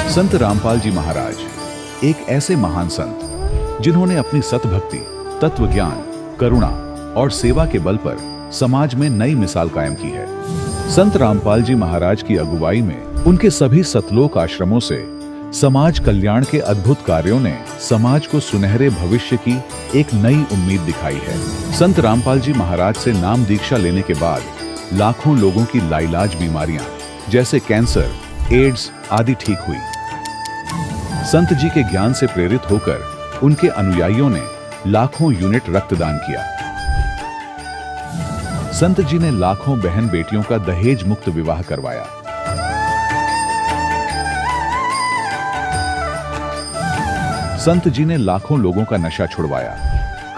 संत रामपाल जी महाराज एक ऐसे महान संत जिन्होंने अपनी सतभक्ति, तत्व ज्ञान, करुणा और सेवा के बल पर समाज में नई मिसाल कायम की है। संत रामपाल जी महाराज की अगुवाई में उनके सभी सतलोक आश्रमों से समाज कल्याण के अद्भुत कार्यों ने समाज को सुनहरे भविष्य की एक नई उम्मीद दिखाई है। संत रामपाल जी महाराज से नाम दीक्षा लेने के बाद लाखों लोगों की लाइलाज बीमारियां जैसे कैंसर, एड्स आदि ठीक हुई। संत जी के ज्ञान से प्रेरित होकर उनके अनुयायियों ने लाखों यूनिट रक्तदान किया। संत जी ने लाखों बहन बेटियों का दहेज मुक्त विवाह करवाया। संत जी ने लाखों लोगों का नशा छुड़वाया,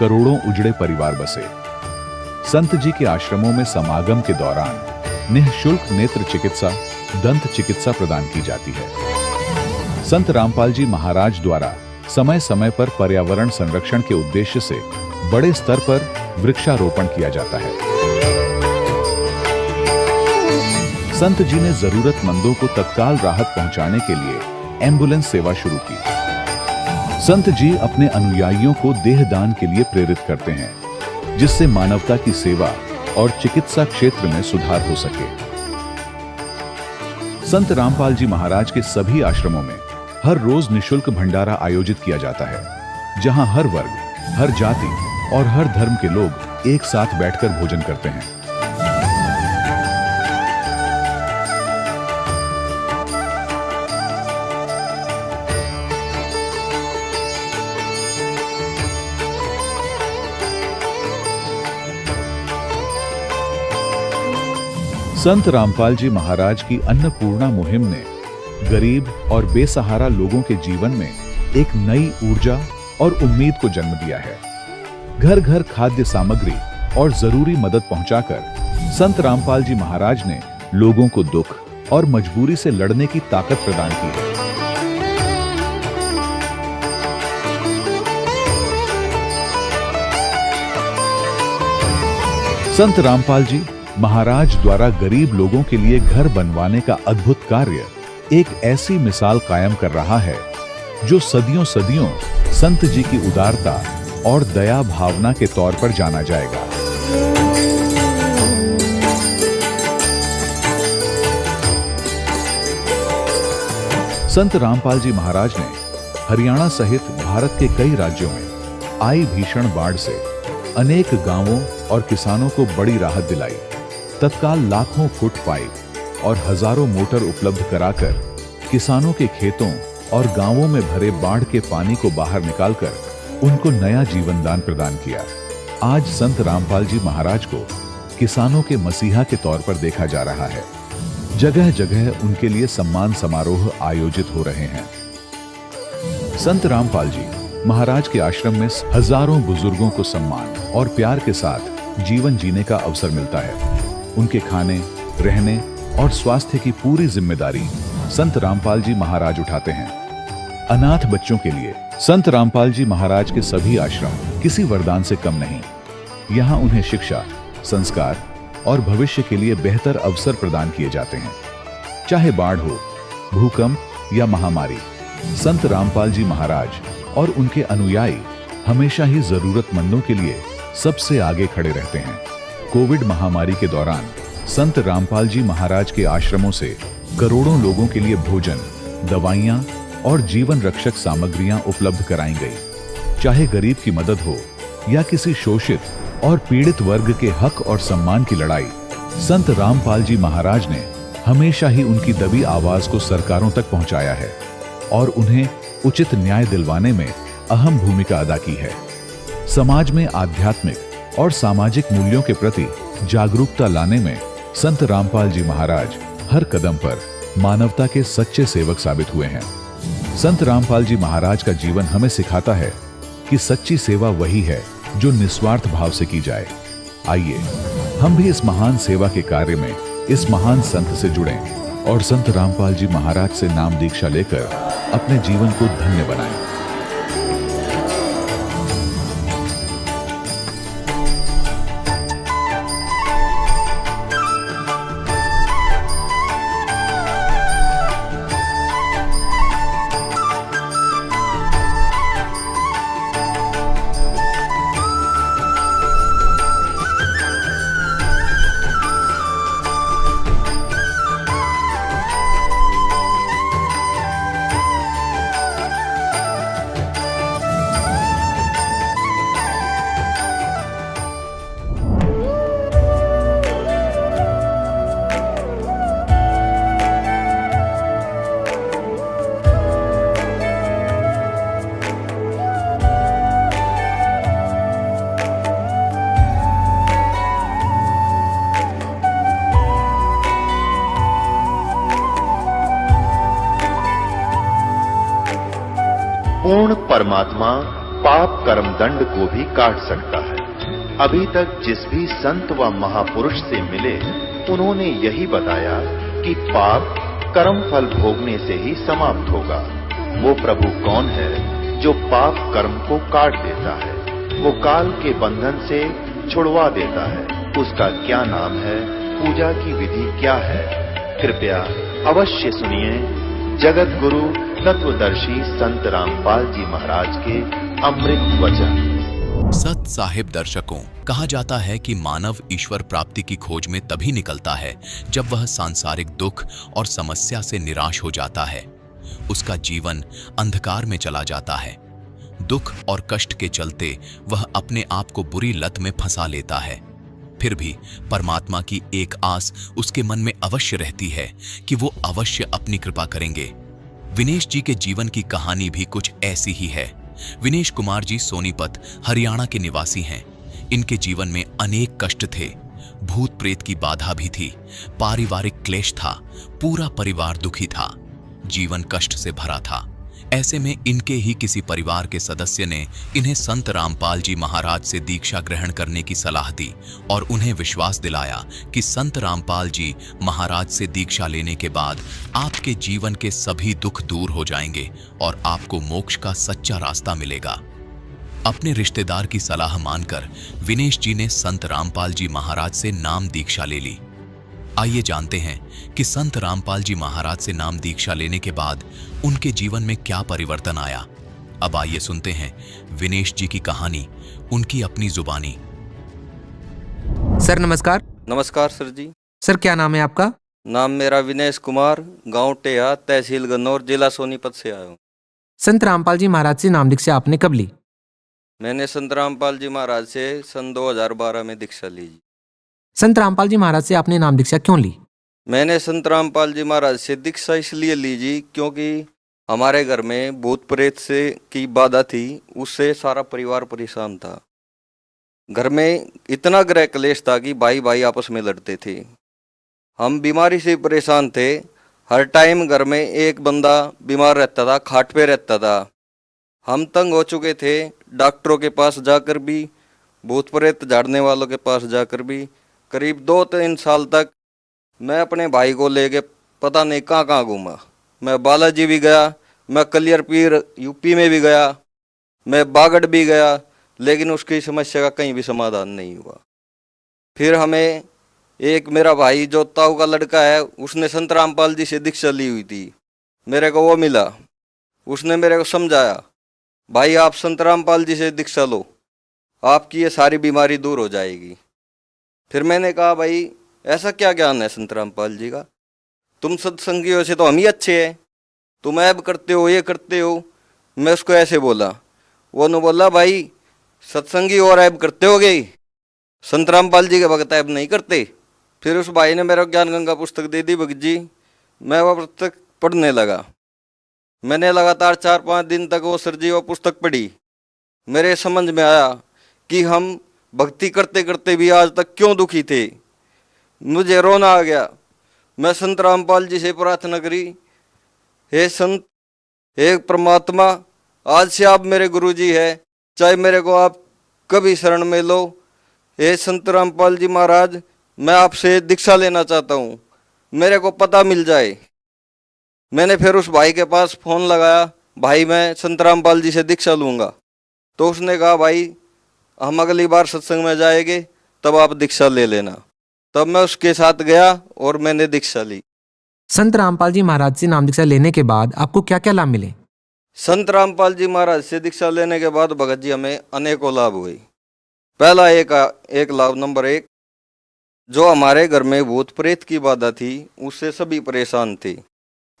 करोड़ों उजड़े परिवार बसे। संत जी के आश्रमों में समागम के दौरान निःशुल्क नेत्र चिकित्सा, दंत चिकित्सा प्रदान की जाती है। संत रामपाल जी महाराज द्वारा समय समय पर पर्यावरण संरक्षण के उद्देश्य से बड़े स्तर पर वृक्षारोपण किया जाता है। संत जी ने जरूरतमंदों को तत्काल राहत पहुंचाने के लिए एम्बुलेंस सेवा शुरू की। संत जी अपने अनुयायियों को देहदान के लिए प्रेरित करते हैं, जिससे मानवता की सेवा और चिकित्सा क्षेत्र में सुधार हो सके। संत रामपाल जी महाराज के सभी आश्रमों में हर रोज निःशुल्क भंडारा आयोजित किया जाता है, जहां हर वर्ग, हर जाति और हर धर्म के लोग एक साथ बैठकर भोजन करते हैं। संत रामपाल जी महाराज की अन्नपूर्णा मुहिम ने गरीब और बेसहारा लोगों के जीवन में एक नई ऊर्जा और उम्मीद को जन्म दिया है। घर घर खाद्य सामग्री और जरूरी मदद पहुंचाकर संत रामपाल जी महाराज ने लोगों को दुख और मजबूरी से लड़ने की ताकत प्रदान की है। संत रामपाल जी महाराज द्वारा गरीब लोगों के लिए घर बनवाने का अद्भुत कार्य एक ऐसी मिसाल कायम कर रहा है जो सदियों सदियों संत जी की उदारता और दया भावना के तौर पर जाना जाएगा। संत रामपाल जी महाराज ने हरियाणा सहित भारत के कई राज्यों में आई भीषण बाढ़ से अनेक गांवों और किसानों को बड़ी राहत दिलाई। तत्काल लाखों फुट पाइप और हजारों मोटर उपलब्ध कराकर किसानों के खेतों और गांवों में भरे बाढ़ के पानी को बाहर निकालकर उनको नया जीवन दान प्रदान किया। आज संत रामपाल जी महाराज को किसानों के मसीहा के तौर पर देखा जा रहा है। जगह जगह उनके लिए सम्मान समारोह आयोजित हो रहे हैं। संत रामपाल जी महाराज के आश्रम में हजारों बुजुर्गों को सम्मान और प्यार के साथ जीवन जीने का अवसर मिलता है। उनके खाने, रहने और स्वास्थ्य की पूरी जिम्मेदारी संत रामपाल जी महाराज उठाते हैं। अनाथ बच्चों के लिए संत रामपाल जी महाराज के सभी आश्रम किसी वरदान से कम नहीं। यहाँ उन्हें शिक्षा, संस्कार और भविष्य के लिए बेहतर अवसर प्रदान किए जाते हैं। चाहे बाढ़ हो, भूकंप या महामारी, संत रामपाल जी महाराज और उनके अनुयायी हमेशा ही जरूरतमंदों के लिए सबसे आगे खड़े रहते हैं। कोविड महामारी के दौरान संत रामपाल जी महाराज के आश्रमों से करोड़ों लोगों के लिए भोजन, दवाइयां और जीवन रक्षक सामग्रियां उपलब्ध कराई गई। चाहे गरीब की मदद हो या किसी शोषित और पीड़ित वर्ग के हक और सम्मान की लड़ाई, संत रामपाल जी महाराज ने हमेशा ही उनकी दबी आवाज को सरकारों तक पहुंचाया है और उन्हें उचित न्याय दिलवाने में अहम भूमिका अदा की है। समाज में आध्यात्मिक और सामाजिक मूल्यों के प्रति जागरूकता लाने में संत रामपाल जी महाराज हर कदम पर मानवता के सच्चे सेवक साबित हुए हैं। संत रामपाल जी महाराज का जीवन हमें सिखाता है कि सच्ची सेवा वही है जो निस्वार्थ भाव से की जाए। आइए हम भी इस महान सेवा के कार्य में इस महान संत से जुड़ें और संत रामपाल जी महाराज से नाम दीक्षा लेकर अपने जीवन को धन्य बनाएं। पूर्ण परमात्मा पाप कर्म दंड को भी काट सकता है। अभी तक जिस भी संत व महापुरुष से मिले, उन्होंने यही बताया कि पाप कर्म फल भोगने से ही समाप्त होगा। वो प्रभु कौन है जो पाप कर्म को काट देता है, वो काल के बंधन से छुड़वा देता है। उसका क्या नाम है, पूजा की विधि क्या है? कृपया अवश्य सुनिए जगत गुरु तत्वदर्शी संत रामपाल जी महाराज के अमृत वचन। सत साहिब दर्शकों, कहा जाता है कि मानव ईश्वर प्राप्ति की खोज में तभी निकलता है जब वह सांसारिक दुख और समस्या से निराश हो जाता है। उसका जीवन अंधकार में चला जाता है। दुख और कष्ट के चलते वह अपने आप को बुरी लत में फंसा लेता है। फिर भी परमात्मा की एक आस उसके मन में अवश्य रहती है कि वो अवश्य अपनी कृपा करेंगे। विनेश जी के जीवन की कहानी भी कुछ ऐसी ही है। विनेश कुमार जी सोनीपत, हरियाणा के निवासी हैं। इनके जीवन में अनेक कष्ट थे, भूत प्रेत की बाधा भी थी, पारिवारिक क्लेश था, पूरा परिवार दुखी था, जीवन कष्ट से भरा था। ऐसे में इनके ही किसी परिवार के सदस्य ने इन्हें संत रामपाल जी महाराज से दीक्षा ग्रहण करने की सलाह दी और उन्हें विश्वास दिलाया कि संत रामपाल जी महाराज से दीक्षा लेने के बाद आपके जीवन के सभी दुख दूर हो जाएंगे और आपको मोक्ष का सच्चा रास्ता मिलेगा। अपने रिश्तेदार की सलाह मानकर विनेश जी ने संत रामपाल जी महाराज से नाम दीक्षा ले ली। आइए जानते हैं कि संत रामपाल जी महाराज से नाम दीक्षा लेने के बाद उनके जीवन में क्या परिवर्तन आया। अब आइए सुनते हैं विनेश जी की कहानी, उनकी अपनी जुबानी। सर नमस्कार। नमस्कार सर जी। सर क्या नाम है आपका? नाम मेरा विनेश कुमार, गांव टेहा, तहसील गन्नौर, जिला सोनीपत से आया हूँ। संत रामपाल जी महाराज से नाम दीक्षा आपने कब ली? मैंने संत रामपाल जी महाराज से सन 2012 में दीक्षा ली जी। संत रामपाल जी महाराज से आपने नाम दीक्षा क्यों ली? मैंने संत रामपाल जी महाराज से दीक्षा इसलिए ली जी क्योंकि हमारे घर में भूत प्रेत से की बाधा थी, उससे सारा परिवार परेशान था। घर में इतना गृह क्लेश था कि भाई भाई आपस में लड़ते थे। हम बीमारी से परेशान थे। हर टाइम घर में एक बंदा बीमार रहता था, खाट पे रहता था। हम तंग हो चुके थे, डॉक्टरों के पास जाकर भी, भूत प्रेत झाड़ने वालों के पास जाकर भी। करीब 2-3 साल तक मैं अपने भाई को लेके पता नहीं कहाँ कहाँ घूमा। मैं बालाजी भी गया, मैं कलियर पीर यूपी में भी गया, मैं बागड़ भी गया, लेकिन उसकी समस्या का कहीं भी समाधान नहीं हुआ। फिर हमें एक मेरा भाई जो ताऊ का लड़का है, उसने संत रामपाल जी से दीक्षा ली हुई थी, मेरे को वो मिला। उसने मेरे को समझाया, भाई आप संत रामपाल जी से दीक्षा लो, आपकी ये सारी बीमारी दूर हो जाएगी। फिर मैंने कहा भाई ऐसा क्या ज्ञान है संत रामपाल जी का, तुम सत्संगियों से तो हम ही अच्छे हैं, तुम ऐब करते हो, ये करते हो। मैं उसको ऐसे बोला, वो ने बोला भाई सत्संगी और ऐब करते हो गई, संत रामपाल जी के भगत ऐब नहीं करते। फिर उस भाई ने मेरे को ज्ञान गंगा पुस्तक दे दी भगत जी। मैं वह पुस्तक पढ़ने लगा। मैंने लगातार 4-5 दिन तक वो सर जी वो पुस्तक पढ़ी। मेरे समझ में आया कि हम भक्ति करते करते भी आज तक क्यों दुखी थे। मुझे रोना आ गया। मैं संत रामपाल जी से प्रार्थना करी, हे संत, हे परमात्मा, आज से आप मेरे गुरु जी है, चाहे मेरे को आप कभी शरण में लो। हे संत रामपाल जी महाराज, मैं आपसे दीक्षा लेना चाहता हूँ, मेरे को पता मिल जाए। मैंने फिर उस भाई के पास फ़ोन लगाया, भाई मैं संत रामपाल जी से दीक्षा लूँगा। तो उसने कहा भाई हम अगली बार सत्संग में जाएंगे तब आप दीक्षा ले लेना। तब मैं उसके साथ गया और मैंने दीक्षा ली। संत रामपाल जी महाराज से नाम दीक्षा लेने के बाद आपको क्या क्या लाभ मिले? संत रामपाल जी महाराज से दीक्षा लेने के बाद भगत जी हमें अनेकों लाभ हुए। पहला एक लाभ नंबर 1, जो हमारे घर में भूत प्रेत की बाधा थी उससे सभी परेशान थे।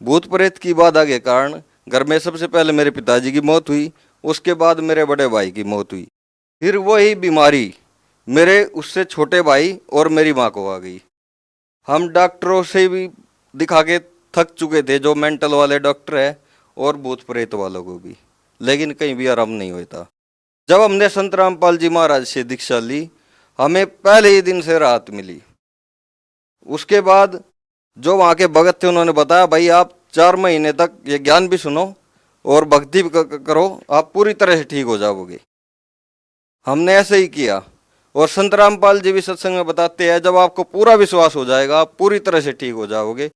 भूत प्रेत की बाधा के कारण घर में सबसे पहले मेरे पिताजी की मौत हुई, उसके बाद मेरे बड़े भाई की मौत हुई। फिर वही बीमारी मेरे उससे छोटे भाई और मेरी माँ को आ गई। हम डॉक्टरों से भी दिखा के थक चुके थे, जो मेंटल वाले डॉक्टर है और भूत प्रेत वालों को भी, लेकिन कहीं भी आराम नहीं होता। जब हमने संत रामपाल जी महाराज से दीक्षा ली, हमें पहले ही दिन से राहत मिली। उसके बाद जो वहाँ के भगत थे उन्होंने बताया, भाई आप 4 महीने तक ये ज्ञान भी सुनो, और भक्ति करो, आप पूरी तरह से ठीक हो जाओगे। हमने ऐसे ही किया और संत रामपाल जी भी सत्संग में बताते हैं, जब आपको पूरा विश्वास हो जाएगा आप पूरी तरह से ठीक हो जाओगे।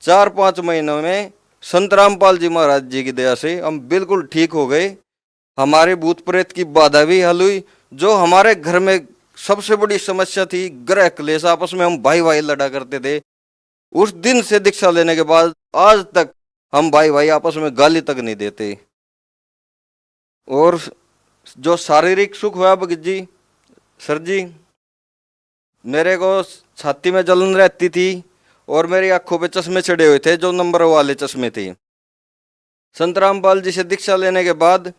4-5 महीनों में संत रामपाल जी महाराज जी की दया से हम बिल्कुल ठीक हो गए। हमारे भूत प्रेत की बाधा भी हल हुई। जो हमारे घर में सबसे बड़ी समस्या थी, ग्रह क्लेश, आपस में हम भाई भाई लड़ा करते थे, उस दिन से दीक्षा लेने के बाद आज तक हम भाई भाई आपस में गाली तक नहीं देते। और जो शारीरिक सुख हुआ भगत जी, सर जी, मेरे को छाती में जलन रहती थी और मेरी आंखों पे चश्मे चढ़े हुए थे, जो नंबर वाले चश्मे थे। संत रामपाल जी से दीक्षा लेने के बाद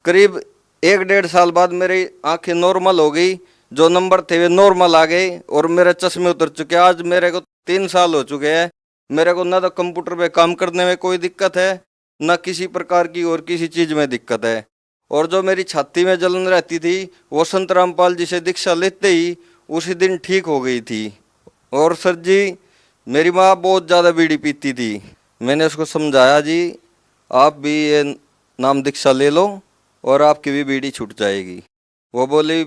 करीब 1-1.5 साल बाद मेरी आंखें नॉर्मल हो गई, जो नंबर थे वे नॉर्मल आ गए और मेरे चश्मे उतर चुके। आज मेरे को 3 साल हो चुके हैं। मेरे को ना तो कंप्यूटर पे काम करने में कोई दिक्कत है, ना किसी प्रकार की और किसी चीज़ में दिक्कत है। और जो मेरी छाती में जलन रहती थी वो संत रामपाल जी से दीक्षा लेते ही उसी दिन ठीक हो गई थी। और सर जी, मेरी माँ बहुत ज़्यादा बीड़ी पीती थी। मैंने उसको समझाया, जी आप भी ये नाम दीक्षा ले लो और आपकी भी बीड़ी छूट जाएगी। वो बोली,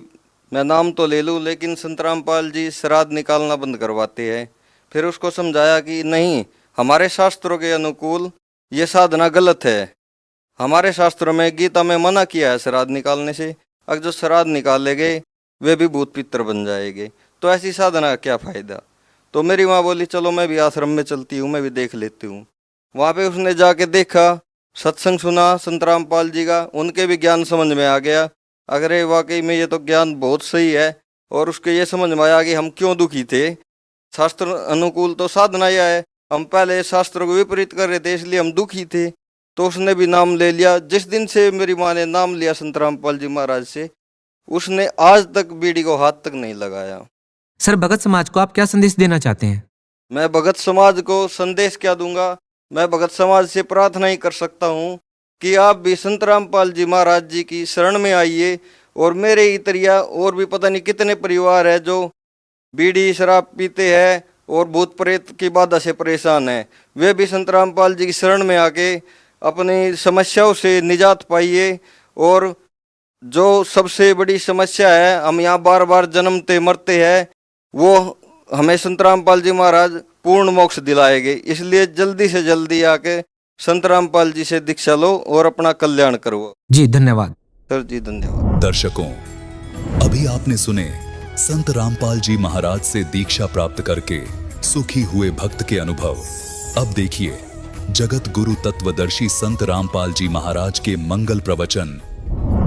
मैं नाम तो ले लूँ लेकिन संत रामपाल जी श्राद्ध निकालना बंद करवाते हैं। फिर उसको समझाया कि नहीं, हमारे शास्त्रों के अनुकूल ये साधना गलत है। हमारे शास्त्रों में, गीता में मना किया है श्राद्ध निकालने से। अगर जो श्राद्ध निकालेंगे वे भी भूत पितर बन जाएंगे, तो ऐसी साधना का क्या फायदा। तो मेरी माँ बोली, चलो मैं भी आश्रम में चलती हूँ, मैं भी देख लेती हूँ। वहाँ पे उसने जाके देखा, सत्संग सुना संत रामपाल जी का, उनके भी ज्ञान समझ में आ गया। अगर वाकई में ये तो ज्ञान बहुत सही है। और उसके ये समझ में आया कि हम क्यों दुखी थे। शास्त्र अनुकूल तो साधना यह है, हम पहले शास्त्र को विपरीत कर रहे थे, इसलिए हम दुखी थे। तो उसने भी नाम ले लिया। जिस दिन से मेरी माँ ने नाम लिया संत रामपाल जी महाराज से, उसने आज तक बीड़ी को हाथ तक नहीं लगाया। सर, भगत समाज को आप क्या संदेश देना चाहते हैं? मैं भगत समाज को संदेश क्या दूंगा, मैं भगत समाज से प्रार्थना ही कर सकता हूँ कि आप भी संत रामपाल जी महाराज जी की शरण में आइए। और मेरे इतरिया और भी पता नहीं कितने परिवार है जो बीड़ी शराब पीते हैं और भूत प्रेत की बाधा से परेशान है, वे भी संत रामपाल जी की शरण में आके अपनी समस्याओं से निजात पाइए। और जो सबसे बड़ी समस्या है, हम यहाँ बार बार जन्मते मरते हैं, वो हमें संत रामपाल जी महाराज पूर्ण मोक्ष दिलाएंगे। इसलिए जल्दी से जल्दी आके संत रामपाल जी से दीक्षा लो और अपना कल्याण करो। जी धन्यवाद। सर जी धन्यवाद। दर्शकों, अभी आपने सुने संत रामपाल जी महाराज से दीक्षा प्राप्त करके सुखी हुए भक्त के अनुभव। अब देखिए जगत गुरु तत्वदर्शी संत रामपाल जी महाराज के मंगल प्रवचन।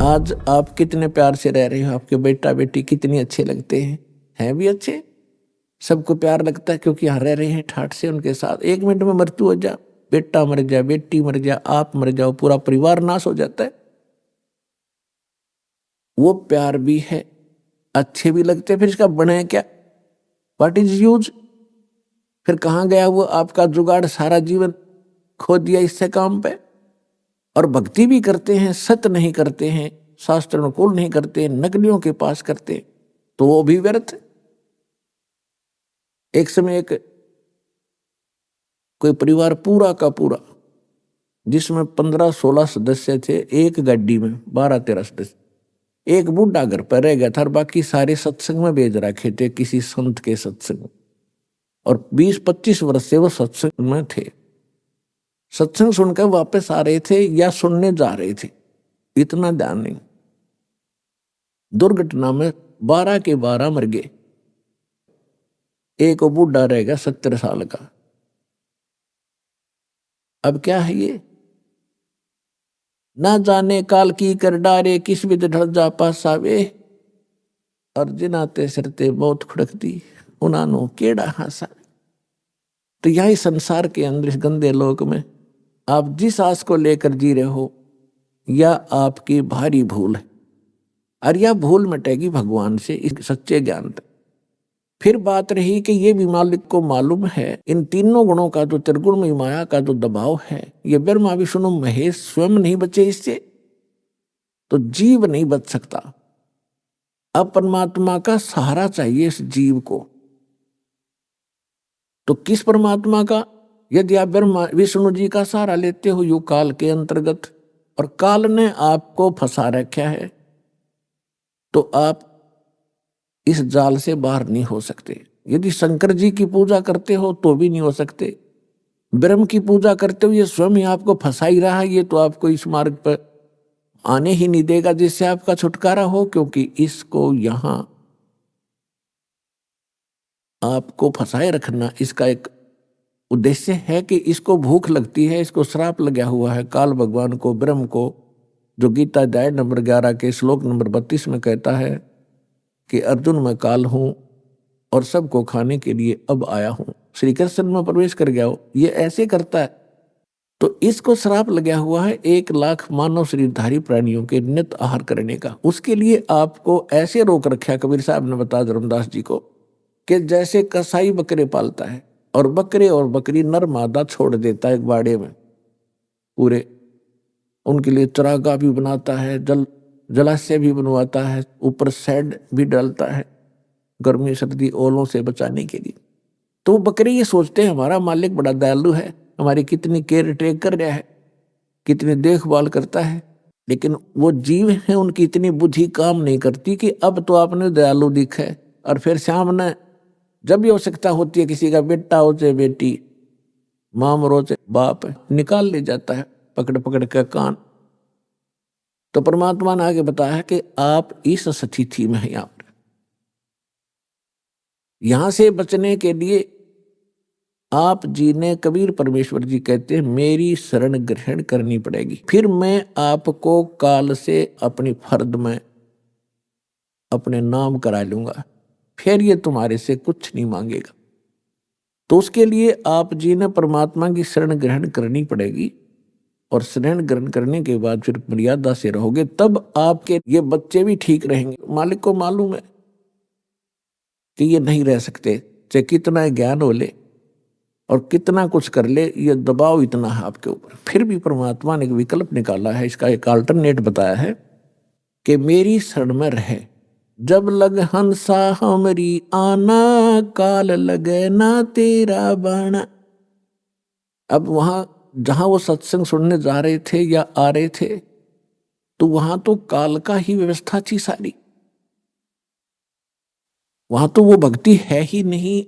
आज आप कितने प्यार से रह रहे हो, आपके बेटा बेटी कितने अच्छे लगते हैं भी अच्छे, सबको प्यार लगता है क्योंकि यहाँ रह रहे हैं ठाठ से उनके साथ। 1 मिनट में मृत्यु हो जा, बेटा मर जाए, बेटी मर जाए, आप मर जाओ, पूरा परिवार नाश हो जाता है। वो प्यार भी है, अच्छे भी लगते हैं, फिर इसका बने क्या, व्हाट इज यूज। फिर कहाँ गया वो आपका जुगाड़, सारा जीवन खो दिया इससे काम पे। और भक्ति भी करते हैं, सत्य नहीं करते हैं, शास्त्र अनुकूल नहीं करते हैं, नकलियों के पास करते हैं, तो वो भी व्यर्थ। एक समय एक कोई परिवार पूरा का पूरा, जिसमें 15-16 सदस्य थे, एक गाड़ी में 12-13 सदस्य, एक बूढ़ा घर पर रह गया था और बाकी सारे सत्संग में भेज रखे थे, किसी संत के सत्संग। और 20-25 वर्ष से वो सत्संग में थे, सत्संग सुनकर वापस आ रहे थे या सुनने जा रहे थे, इतना ध्यान नहीं। दुर्घटना में 12 के 12 मर गए। एक बूढ़ा रह गया 70 साल का। अब क्या है ये, ना जाने काल की कर डारे, किस भी ढल जा पास आवे, और जिनाते सिरते बहुत खुड़कती, उन्हानो केड़ा हासा। तो यही संसार के अंदर, इस गंदे लोक में आप जिस आस को लेकर जी रहे हो, या आपकी भारी भूल है, और यह भूल मिटेगी भगवान से, इस सच्चे ज्ञान तक। फिर बात रही कि ये भी मालिक को मालूम है, इन तीनों गुणों का जो त्रिगुणमयी माया का जो दबाव है, ये ब्रह्मा विष्णु महेश स्वयं नहीं बचे इससे, तो जीव नहीं बच सकता। अब परमात्मा का सहारा चाहिए इस जीव को। तो किस परमात्मा का? यदि आप ब्रह्मा विष्णु जी का सहारा लेते हो यु काल के अंतर्गत, और काल ने आपको फंसा रखा है, तो आप इस जाल से बाहर नहीं हो सकते। यदि शंकर जी की पूजा करते हो तो भी नहीं हो सकते। ब्रह्म की पूजा करते हो ये स्वयं ही आपको फंसा ही रहा है, ये तो आपको इस मार्ग पर आने ही नहीं देगा जिससे आपका छुटकारा हो, क्योंकि इसको यहां आपको फंसाए रखना इसका एक उद्देश्य है कि इसको भूख लगती है, इसको श्राप लगा हुआ है काल भगवान को, ब्रह्म को, जो गीता अध्याय नंबर 11 के श्लोक नंबर 32 में कहता है कि अर्जुन मैं काल हूं और सबको खाने के लिए अब आया हूं, श्री कृष्ण में प्रवेश कर गया हो, ये ऐसे करता है। तो इसको श्राप लगा हुआ है 1 लाख मानव शरीरधारी प्राणियों के नित आहार करने का। उसके लिए आपको ऐसे रोक रखा कबीर साहब ने बताया धर्मदास जी को कि जैसे कसाई बकरे पालता है और बकरे और बकरी नर मादा छोड़ देता है एक बाड़े में, पूरे उनके लिए चरागाह भी बनाता है, जलाशय भी बनवाता है, ऊपर शेड भी डालता है गर्मी सर्दी ओलों से बचाने के लिए। तो बकरे ये सोचते हैं हमारा मालिक बड़ा दयालु है, हमारी कितनी केयर टेक कर रहा है, कितनी देखभाल करता है, लेकिन वो जीव हैं उनकी इतनी बुद्धि काम नहीं करती कि अब तो आपने दयालु दिखा है और फिर सामने जब भी आवश्यकता होती है किसी का बेटा हो चाहे बेटी, माँ मरो चाहे बाप, निकाल ले जाता है पकड़ पकड़ के कान। तो परमात्मा ने आगे बताया कि आप इस स्थिति में हैं, यहां से बचने के लिए आप जी ने, कबीर परमेश्वर जी कहते हैं मेरी शरण ग्रहण करनी पड़ेगी, फिर मैं आपको काल से अपनी फर्द में अपने नाम करा लूंगा, फिर ये तुम्हारे से कुछ नहीं मांगेगा। तो उसके लिए आप जी ने परमात्मा की शरण ग्रहण करनी पड़ेगी, और शरण ग्रहण करने के बाद फिर मर्यादा से रहोगे, तब आपके ये बच्चे भी ठीक रहेंगे। मालिक को मालूम है कि ये नहीं रह सकते, चाहे कितना ज्ञान हो ले और कितना कुछ कर ले, ये दबाव इतना है आपके ऊपर। फिर भी परमात्मा ने एक विकल्प निकाला है, इसका एक अल्टरनेट बताया है कि मेरी शरण में रहे, जब लग हंसा हमरी आना, काल लगे ना तेरा बाणा। अब वहां जहां वो सत्संग सुनने जा रहे थे या आ रहे थे, तो वहां तो काल का ही व्यवस्था थी सारी, वहां तो वो भक्ति है ही नहीं।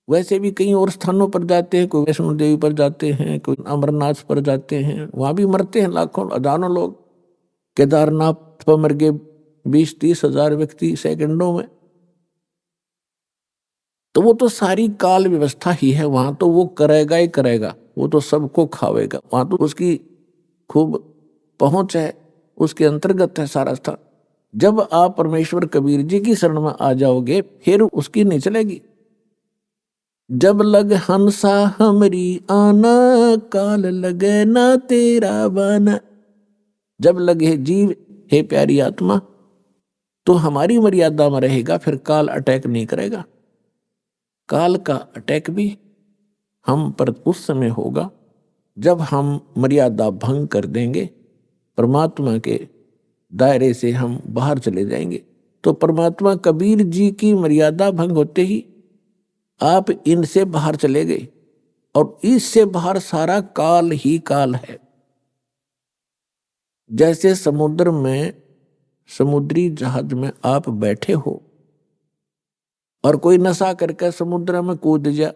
वैसे भी कई और स्थानों पर जाते हैं, कोई वैष्णो देवी पर जाते हैं, कोई अमरनाथ पर जाते हैं, वहां भी मरते हैं लाखों हजारों लोग। केदारनाथ पर मर गए 20-30 हजार व्यक्ति सेकंडों में। तो वो तो सारी काल व्यवस्था ही है, वहां तो वो करेगा ही करेगा, वो तो सबको खावेगा, वहां तो उसकी खूब पहुंच है, उसके अंतर्गत है सारा स्थान। जब आप परमेश्वर कबीर जी की शरण में आ जाओगे फिर उसकी नहीं चलेगी। जब लग हंसा हमरी आना, काल लगे ना तेरा बाना। जब लगे जीव हे प्यारी आत्मा तो हमारी मर्यादा में रहेगा, फिर काल अटैक नहीं करेगा। काल का अटैक भी हम पर उस समय होगा जब हम मर्यादा भंग कर देंगे, परमात्मा के दायरे से हम बाहर चले जाएंगे। तो परमात्मा कबीर जी की मर्यादा भंग होते ही आप इनसे बाहर चले गए, और इससे बाहर सारा काल ही काल है। जैसे समुद्र में, समुद्री जहाज में आप बैठे हो और कोई नशा करके समुद्र में कूद जा,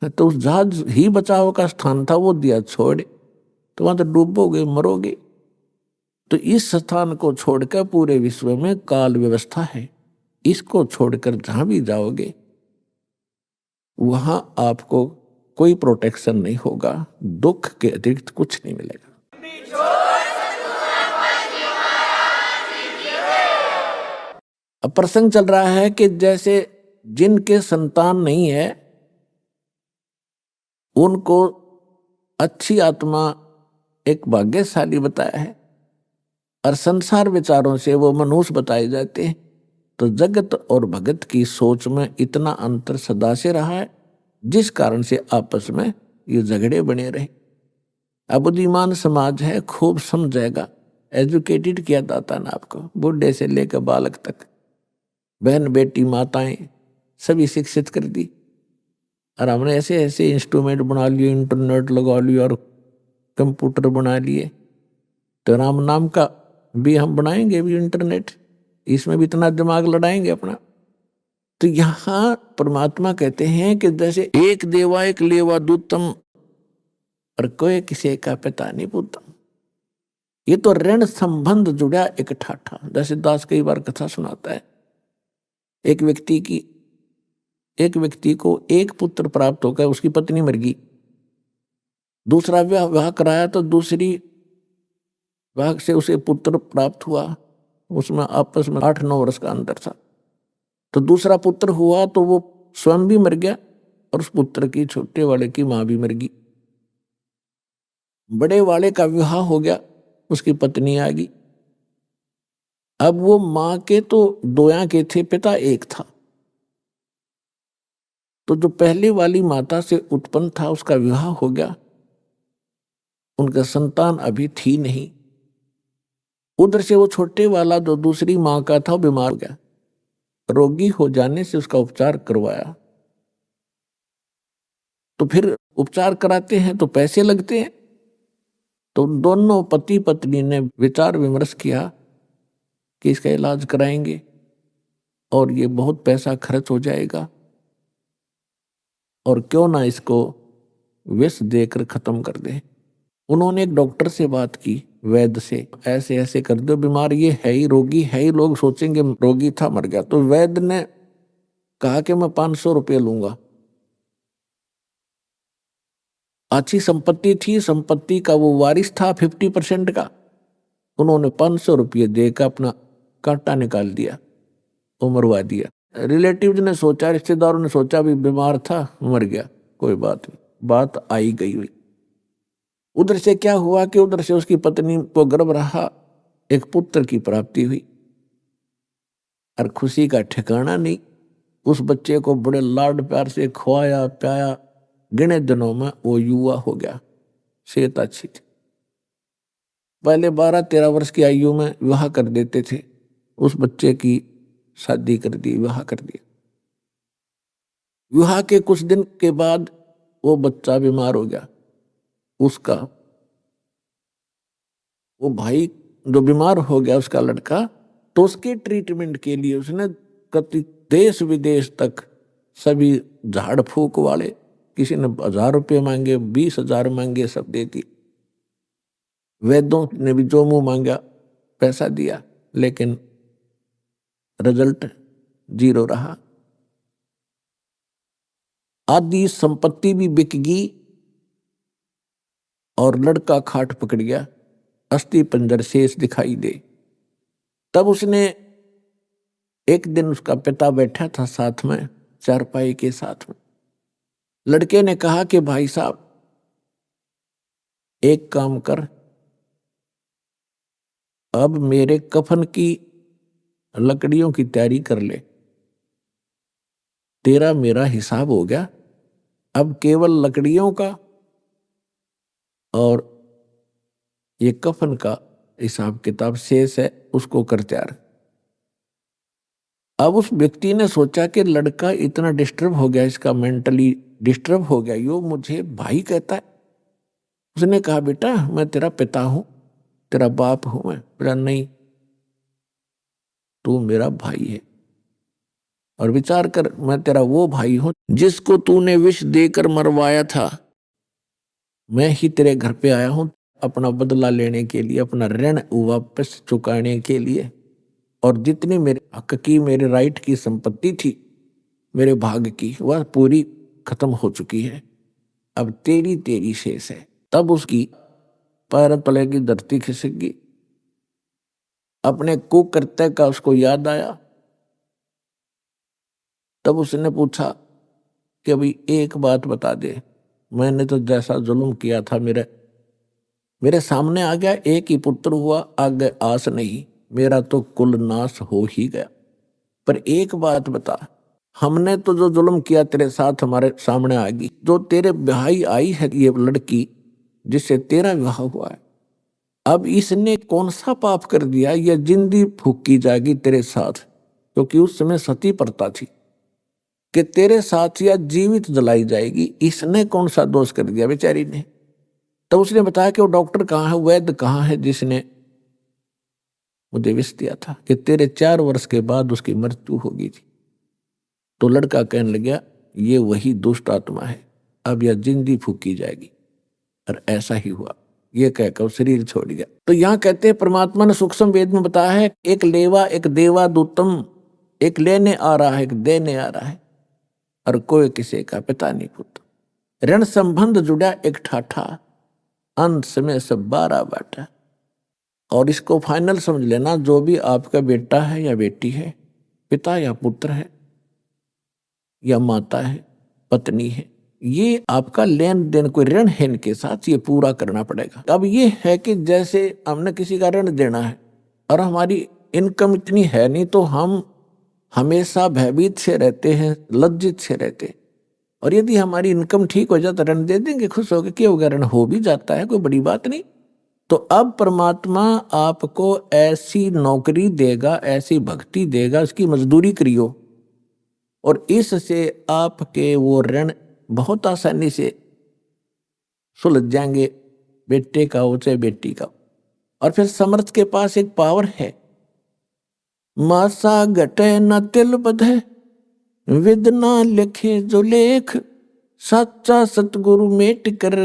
तो उस जहाज ही बचाव का स्थान था, वो दिया छोड़, तो वहां तो डूबोगे, मरोगे। तो इस स्थान को छोड़कर पूरे विश्व में काल व्यवस्था है, इसको छोड़कर जहां भी जाओगे वहां आपको कोई प्रोटेक्शन नहीं होगा, दुख के अतिरिक्त कुछ नहीं मिलेगा। अब प्रसंग चल रहा है कि जैसे जिनके संतान नहीं है उनको अच्छी आत्मा एक भाग्यशाली बताया है, और संसार विचारों से वो मनुष्य बताए जाते हैं। तो जगत और भगत की सोच में इतना अंतर सदा से रहा है, जिस कारण से आपस में ये झगड़े बने रहे। अब बुद्धिमान समाज है, खूब समझेगा, एजुकेटेड किया जाता ना आपको, बूढ़े से लेकर बालक तक, बहन बेटी माताएं सभी शिक्षित कर दी। और हमने ऐसे ऐसे इंस्ट्रूमेंट बना लिए, इंटरनेट लगा लिया और कंप्यूटर बना लिए, तो राम नाम का भी हम बनाएंगे भी इंटरनेट, इसमें भी इतना दिमाग लड़ाएंगे अपना। तो यहाँ परमात्मा कहते हैं कि जैसे एक देवा एक लेवा दूतम और कोई किसी का पिता नहीं पूतम। ये तो ऋण संबंध जुड़ा एक ठाठा। जैसे दास कई बार कथा सुनाता है, एक व्यक्ति को एक पुत्र प्राप्त होकर उसकी पत्नी मर गई, दूसरा विवाह कराया तो दूसरी विवाह से उसे पुत्र प्राप्त हुआ, उसमें आपस में 8-9 वर्ष का अंतर था। तो दूसरा पुत्र हुआ तो वो स्वयं भी मर गया और उस पुत्र की छोटे वाले की मां भी मर गई। बड़े वाले का विवाह हो गया, उसकी पत्नी आ गई। अब वो मां के तो दोया के थे, पिता एक था। तो जो पहली वाली माता से उत्पन्न था उसका विवाह हो गया, उनका संतान अभी थी नहीं। उधर से वो छोटे वाला जो दूसरी मां का था वो बीमार हो गया, रोगी हो जाने से उसका उपचार करवाया। तो फिर उपचार कराते हैं तो पैसे लगते हैं, तो दोनों पति पत्नी ने विचार विमर्श किया कि इसका इलाज कराएंगे और ये बहुत पैसा खर्च हो जाएगा, और क्यों ना इसको विष देकर खत्म कर दें। उन्होंने एक डॉक्टर से बात की, वैद्य से, ऐसे ऐसे कर दो, बीमार ये है ही, रोगी है ही, लोग सोचेंगे रोगी था मर गया। तो वैद्य ने कहा कि मैं 500 रुपये लूंगा। अच्छी संपत्ति थी, संपत्ति का वो वारिस था 50% का। उन्होंने 500 रुपये देकर अपना कांटा निकाल दिया, मरवा दिया। रिलेटिव्स ने सोचा, रिश्तेदारों ने सोचा भी बीमार था मर गया, कोई बात नहीं, बात आई गई हुई। उधर से क्या हुआ कि उधर से उसकी पत्नी को गर्भ रहा, एक पुत्र की प्राप्ति हुई और खुशी का ठिकाना नहीं। उस बच्चे को बड़े लाड प्यार से खवाया प्याया, गिने दिनों में वो युवा हो गया, सेहत अच्छी थी। पहले 12-13 वर्ष की आयु में विवाह कर देते थे, उस बच्चे की शादी कर दी, विवाह कर दिया। विवाह के कुछ दिन के बाद वो बच्चा बीमार हो गया। उसका वो भाई जो बीमार हो गया, उसका लड़का, तो उसके ट्रीटमेंट के लिए उसने कति देश विदेश तक सभी झाड़ फूक वाले, किसी ने 1000 रुपये मांगे, 20,000 मांगे, सब दे दिए। वैद्यों ने भी जो मुंह मांगा पैसा दिया, लेकिन रिजल्ट 0 रहा। आधी संपत्ति भी बिक गई और लड़का खाट पकड़ गया, अस्थि पंजर शेष दिखाई दे। तब उसने एक दिन, उसका पिता बैठा था साथ में, चारपाई के साथ में। लड़के ने कहा कि भाई साहब एक काम कर, अब मेरे कफन की लकड़ियों की तैयारी कर ले, तेरा मेरा हिसाब हो गया, अब केवल लकड़ियों का और ये कफन का हिसाब किताब शेष है, उसको कर तैयार। अब उस व्यक्ति ने सोचा कि लड़का इतना डिस्टर्ब हो गया, इसका मेंटली डिस्टर्ब हो गया, यो मुझे भाई कहता है। उसने कहा बेटा मैं तेरा पिता हूं, तेरा बाप हूं मैं। बोला नहीं, तू मेरा भाई है, और विचार कर मैं तेरा वो भाई हूं जिसको तूने विष देकर मरवाया था। मैं ही तेरे घर पे आया हूं अपना बदला लेने के लिए, अपना ऋण वापस चुकाने के लिए, और जितनी मेरे हक की, मेरे राइट की संपत्ति थी, मेरे भाग की, वह पूरी खत्म हो चुकी है, अब तेरी शेष है। तब उसकी पैर तले की धरती खिसक गई, अपने कुकृत्य का उसको याद आया। तब उसने पूछा कि अभी एक बात बता दे, मैंने तो जैसा जुल्म किया था मेरे सामने आ गया, एक ही पुत्र हुआ, आगे आस नहीं, मेरा तो कुल नाश हो ही गया। पर एक बात बता, हमने तो जो जुल्म किया तेरे साथ हमारे सामने आ गई, जो तेरे भाई आई है ये लड़की जिससे तेरा विवाह हुआ है, अब इसने कौन सा पाप कर दिया, यह जिंदगी फूकी जाएगी तेरे साथ, क्योंकि उस समय सती प्रथा थी। कि तेरे साथ या जीवित जलाई जाएगी। इसने कौन सा दोष कर दिया बेचारी ने? तो उसने बताया कि वो डॉक्टर कहाँ है, वैद्य कहाँ है जिसने मुझे विष दिया था कि तेरे 4 वर्ष के बाद उसकी मृत्यु होगी थी। तो लड़का कहने लगा ये वही दुष्ट आत्मा है, अब यह जिंदी फूकी जाएगी। और ऐसा ही हुआ, ये कहकर वो शरीर छोड़ गया। तो यहाँ कहते हैं परमात्मा ने सूक्ष्म वेद में बताया है, एक लेवा एक देवा दूतम, एक लेने आ रहा है एक देने आ रहा है, और कोई किसी का पिता नहीं पुत्र। ऋण संबंध जुड़ा एक ठाठा, अंत समय सब 12 बाटा। और इसको फाइनल समझ लेना, जो भी आपका बेटा है या बेटी है, पिता या पुत्र है या माता है, पत्नी है, ये आपका लेन देन कोई ऋण है इनके साथ, ये पूरा करना पड़ेगा। अब ये है कि जैसे हमने किसी का ऋण देना है और हमारी इनकम इतनी है नहीं, तो हम हमेशा भयभीत से रहते हैं, लज्जित से रहते हैं। और यदि हमारी इनकम ठीक हो जाए तो ऋण दे देंगे, खुश होकर, क्या होगा, ऋण हो भी जाता है, कोई बड़ी बात नहीं। तो अब परमात्मा आपको ऐसी नौकरी देगा, ऐसी भक्ति देगा, उसकी मजदूरी करियो, और इससे आपके वो ऋण बहुत आसानी से सुलझ जाएंगे, बेटे का हो चाहे बेटी का। और फिर समर्थ के पास एक पावर है, मासा घटे न तिल बधे, विद ना लिखे जो लेख, सच्चा सतगुरु मेट कर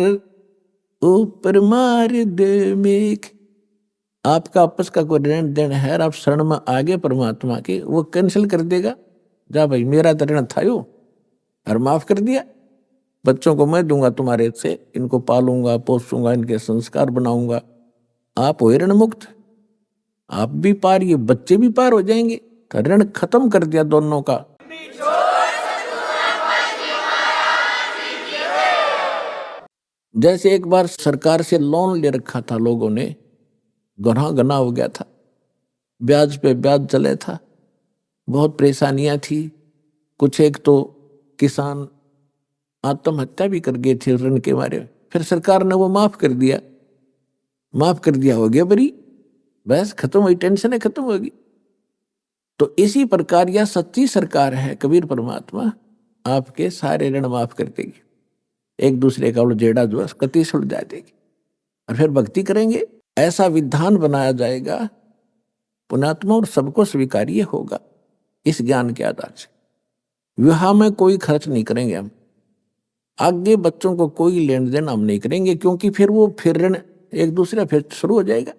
ऊपर मार दे मेघ। आपका आपस का कोई ऋण देन है और आप शरण में आगे परमात्मा के, वो कैंसिल कर देगा। जा भाई मेरा तो ऋण था यो, और माफ कर दिया। बच्चों को मैं दूंगा तुम्हारे से, इनको पालूंगा पोसूंगा, इनके संस्कार बनाऊंगा, आप हो ऋण मुक्त, आप भी पार, ये बच्चे भी पार हो जाएंगे। तो ऋण खत्म कर दिया दोनों का। जैसे एक बार सरकार से लोन ले रखा था लोगों ने, गना गना हो गया था, ब्याज पे ब्याज चले था, बहुत परेशानियां थी। कुछ एक तो किसान आत्महत्या भी कर गए थे ऋण के मारे। फिर सरकार ने वो माफ कर दिया, हो गया बरी, बस खत्म हुई, टेंशन खत्म होगी। तो इसी प्रकार यह सच्ची सरकार है कबीर परमात्मा, आपके सारे ऋण माफ कर देगी, एक दूसरे का जेड़ा जो है कति सुलझा देगी, और फिर भक्ति करेंगे। ऐसा विधान बनाया जाएगा पुण्यात्मा, और सबको स्वीकार्य होगा इस ज्ञान के आधार से। विवाह में कोई खर्च नहीं करेंगे हम, आगे बच्चों को कोई लेन देन हम नहीं करेंगे, क्योंकि फिर वो फिर ऋण एक दूसरे फिर शुरू हो जाएगा।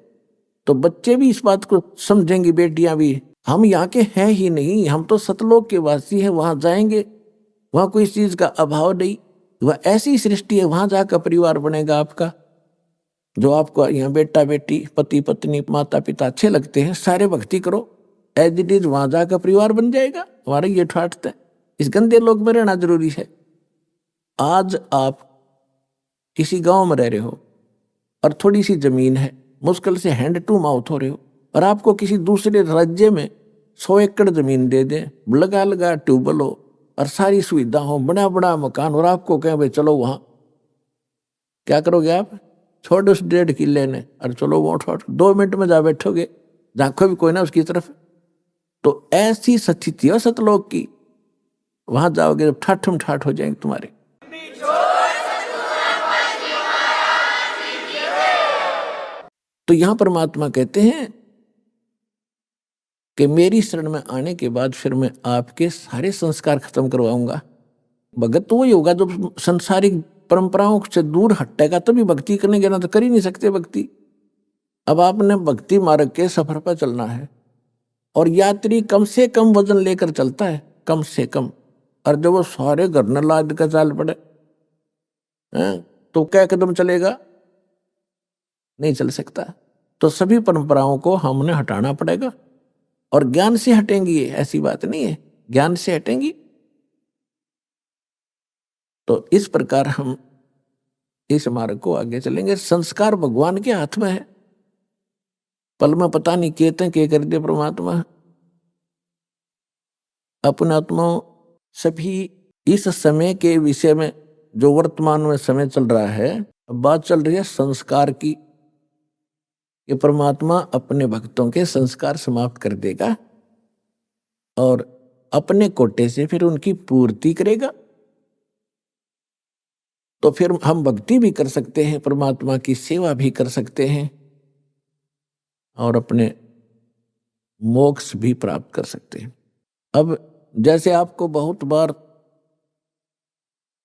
तो बच्चे भी इस बात को समझेंगे, बेटियां भी, हम यहाँ के हैं ही नहीं, हम तो सतलोक के वासी हैं, वहां जाएंगे, वहां कोई चीज का अभाव नहीं, वह ऐसी सृष्टि है, वहां जाकर परिवार बनेगा आपका। जो आपको यहाँ बेटा बेटी पति पत्नी माता पिता अच्छे लगते हैं, सारे भक्ति करो, एज इट इज, वहां जाकर परिवार बन जाएगा। हमारे ये ठाठते हैं, इस गंदे लोक में रहना जरूरी है। आज आप किसी गांव में रह रहे हो और थोड़ी सी जमीन है, मुश्किल से हैंड टू माउथ हो रहे हो, और आपको किसी दूसरे राज्य में 100 एकड़ जमीन दे दें, लगा लगा ट्यूबवेल हो और सारी सुविधा हो, बड़ा बड़ा मकान, और आपको कहें भाई चलो वहां, क्या करोगे आप? छोड़ उस 1.5 किले ने और चलो वो 2 मिनट में जा बैठोगे, झांको भी कोई ना उसकी तरफ। तो ऐसी स्थिति है सतलोक की, वहां जाओगे जब ठाठम ठाठ हो जाएंगे तुम्हारे। तो यहां परमात्मा कहते हैं कि मेरी शरण में आने के बाद फिर मैं आपके सारे संस्कार खत्म करवाऊंगा। भगत तो वही होगा जो संसारिक परंपराओं से दूर हटेगा, तभी भक्ति करने के, ना तो कर ही नहीं सकते भक्ति। अब आपने भक्ति मार्ग के सफर पर चलना है, और यात्री कम से कम वजन लेकर चलता है, कम से कम, और जब वो सारे घर न लाद का चाल पड़े तो क्या कदम चलेगा? नहीं चल सकता। तो सभी परंपराओं को हमने हटाना पड़ेगा, और ज्ञान से हटेंगी, ऐसी बात नहीं है, ज्ञान से हटेंगी। तो इस प्रकार हम इस मार्ग को आगे चलेंगे। संस्कार भगवान के हाथ में है, पल में पता नहीं कहते के कर दे परमात्मा। अपने आत्मा सभी इस समय के विषय में, जो वर्तमान में समय चल रहा है, बात चल रही है संस्कार की, कि परमात्मा अपने भक्तों के संस्कार समाप्त कर देगा और अपने कोटे से फिर उनकी पूर्ति करेगा। तो फिर हम भक्ति भी कर सकते हैं, परमात्मा की सेवा भी कर सकते हैं और अपने मोक्ष भी प्राप्त कर सकते हैं। अब जैसे आपको बहुत बार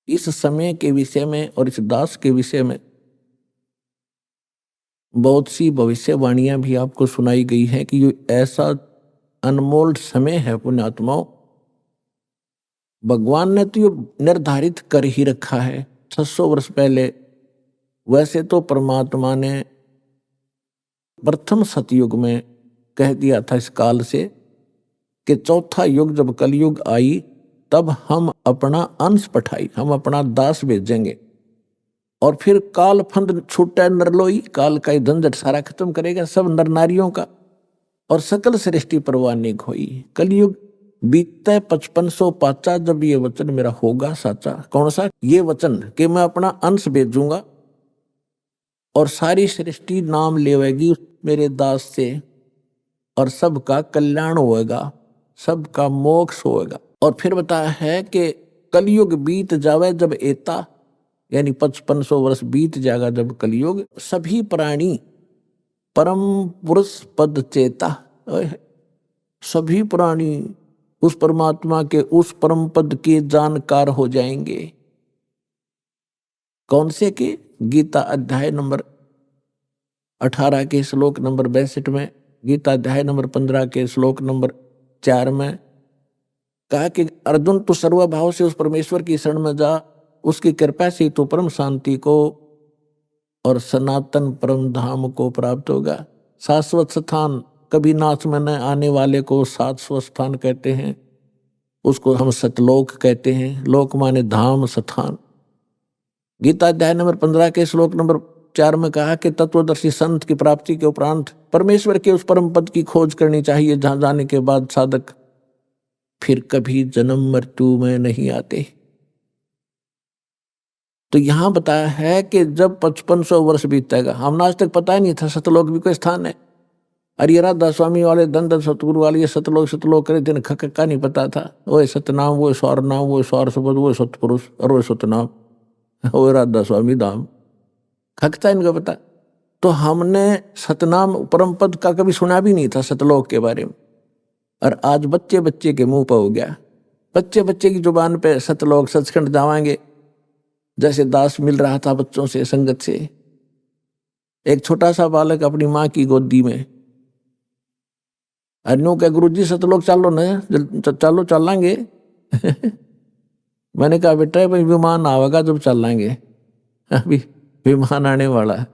इस समय के विषय में और इस दास के विषय में बहुत सी भविष्यवाणियां भी आपको सुनाई गई है कि ये ऐसा अनमोल समय है पुण्यात्माओं, भगवान ने तो ये निर्धारित कर ही रखा है 600 वर्ष पहले। वैसे तो परमात्मा ने प्रथम सतयुग में कह दिया था इस काल से कि चौथा युग जब कलयुग आई तब हम अपना अंश पठाई, हम अपना दास भेजेंगे और फिर काल फंद छूटा नरलोई, काल का ही झंझट सारा खत्म करेगा सब नर नारियों का और सकल सृष्टि परवानिक होई। कलयुग बीतते 5500 पाचा जब ये वचन मेरा होगा साचा। कौन सा? ये वचन कि मैं अपना अंश भेजूंगा और सारी सृष्टि नाम लेवेगी मेरे दास से और सबका कल्याण होएगा, सबका मोक्ष होएगा। और फिर बताया है कि कलयुग बीत जावे जब एता, यानी 5500 वर्ष बीत जाएगा जब कलयुग, सभी प्राणी परम पुरुष पद चेता, सभी प्राणी उस परमात्मा के उस परम पद के जानकार हो जाएंगे। कौन से के? गीता अध्याय नंबर 18 के श्लोक नंबर 62 में, गीता अध्याय नंबर 15 के श्लोक नंबर 4 में कहा कि अर्जुन तू सर्वभाव से उस परमेश्वर की शरण में जा, उसकी कृपा से तो परम शांति को और सनातन परम धाम को प्राप्त होगा। शाश्वत स्थान, कभी नाश में न आने वाले को शाश्वत स्थान कहते हैं, उसको हम सतलोक कहते हैं। लोक माने धाम, स्थान। गीता अध्याय नंबर 15 के श्लोक नंबर 4 में कहा कि तत्वदर्शी संत की प्राप्ति के उपरांत परमेश्वर के उस परम पद की खोज करनी चाहिए जहां जाने के बाद साधक फिर कभी जन्म मृत्यु में नहीं आते। तो यहां बताया है कि जब 5500 वर्ष बीतेगा, हमने आज तक पता ही नहीं था सतलोक भी कोई स्थान है। अरे राधा स्वामी वाले दंड सतगुरु वाले ये सतलोक करे दिन खक्का नहीं पता था। वो सतनाम, वो स्वर नाम, वो स्वर शब्द, वो सतपुरुष और वो सतनाम, वो राधा स्वामी धाम, खकता इनका पता। तो हमने सतनाम परम पद का कभी सुना भी नहीं था सतलोक के बारे में, और आज बच्चे बच्चे के मुंह पर हो गया। बच्चे बच्चे की जुबान पे सतलोक सचखंड जावाएंगे, जैसे दास मिल रहा था बच्चों से, संगत से। एक छोटा सा बालक अपनी माँ की गोदी में, अन्यों के गुरु जी सतलोक चलो न, चलो चलेंगे। मैंने कहा बेटा भाई विमान आवेगा जब चलेंगे, अभी विमान आने वाला है।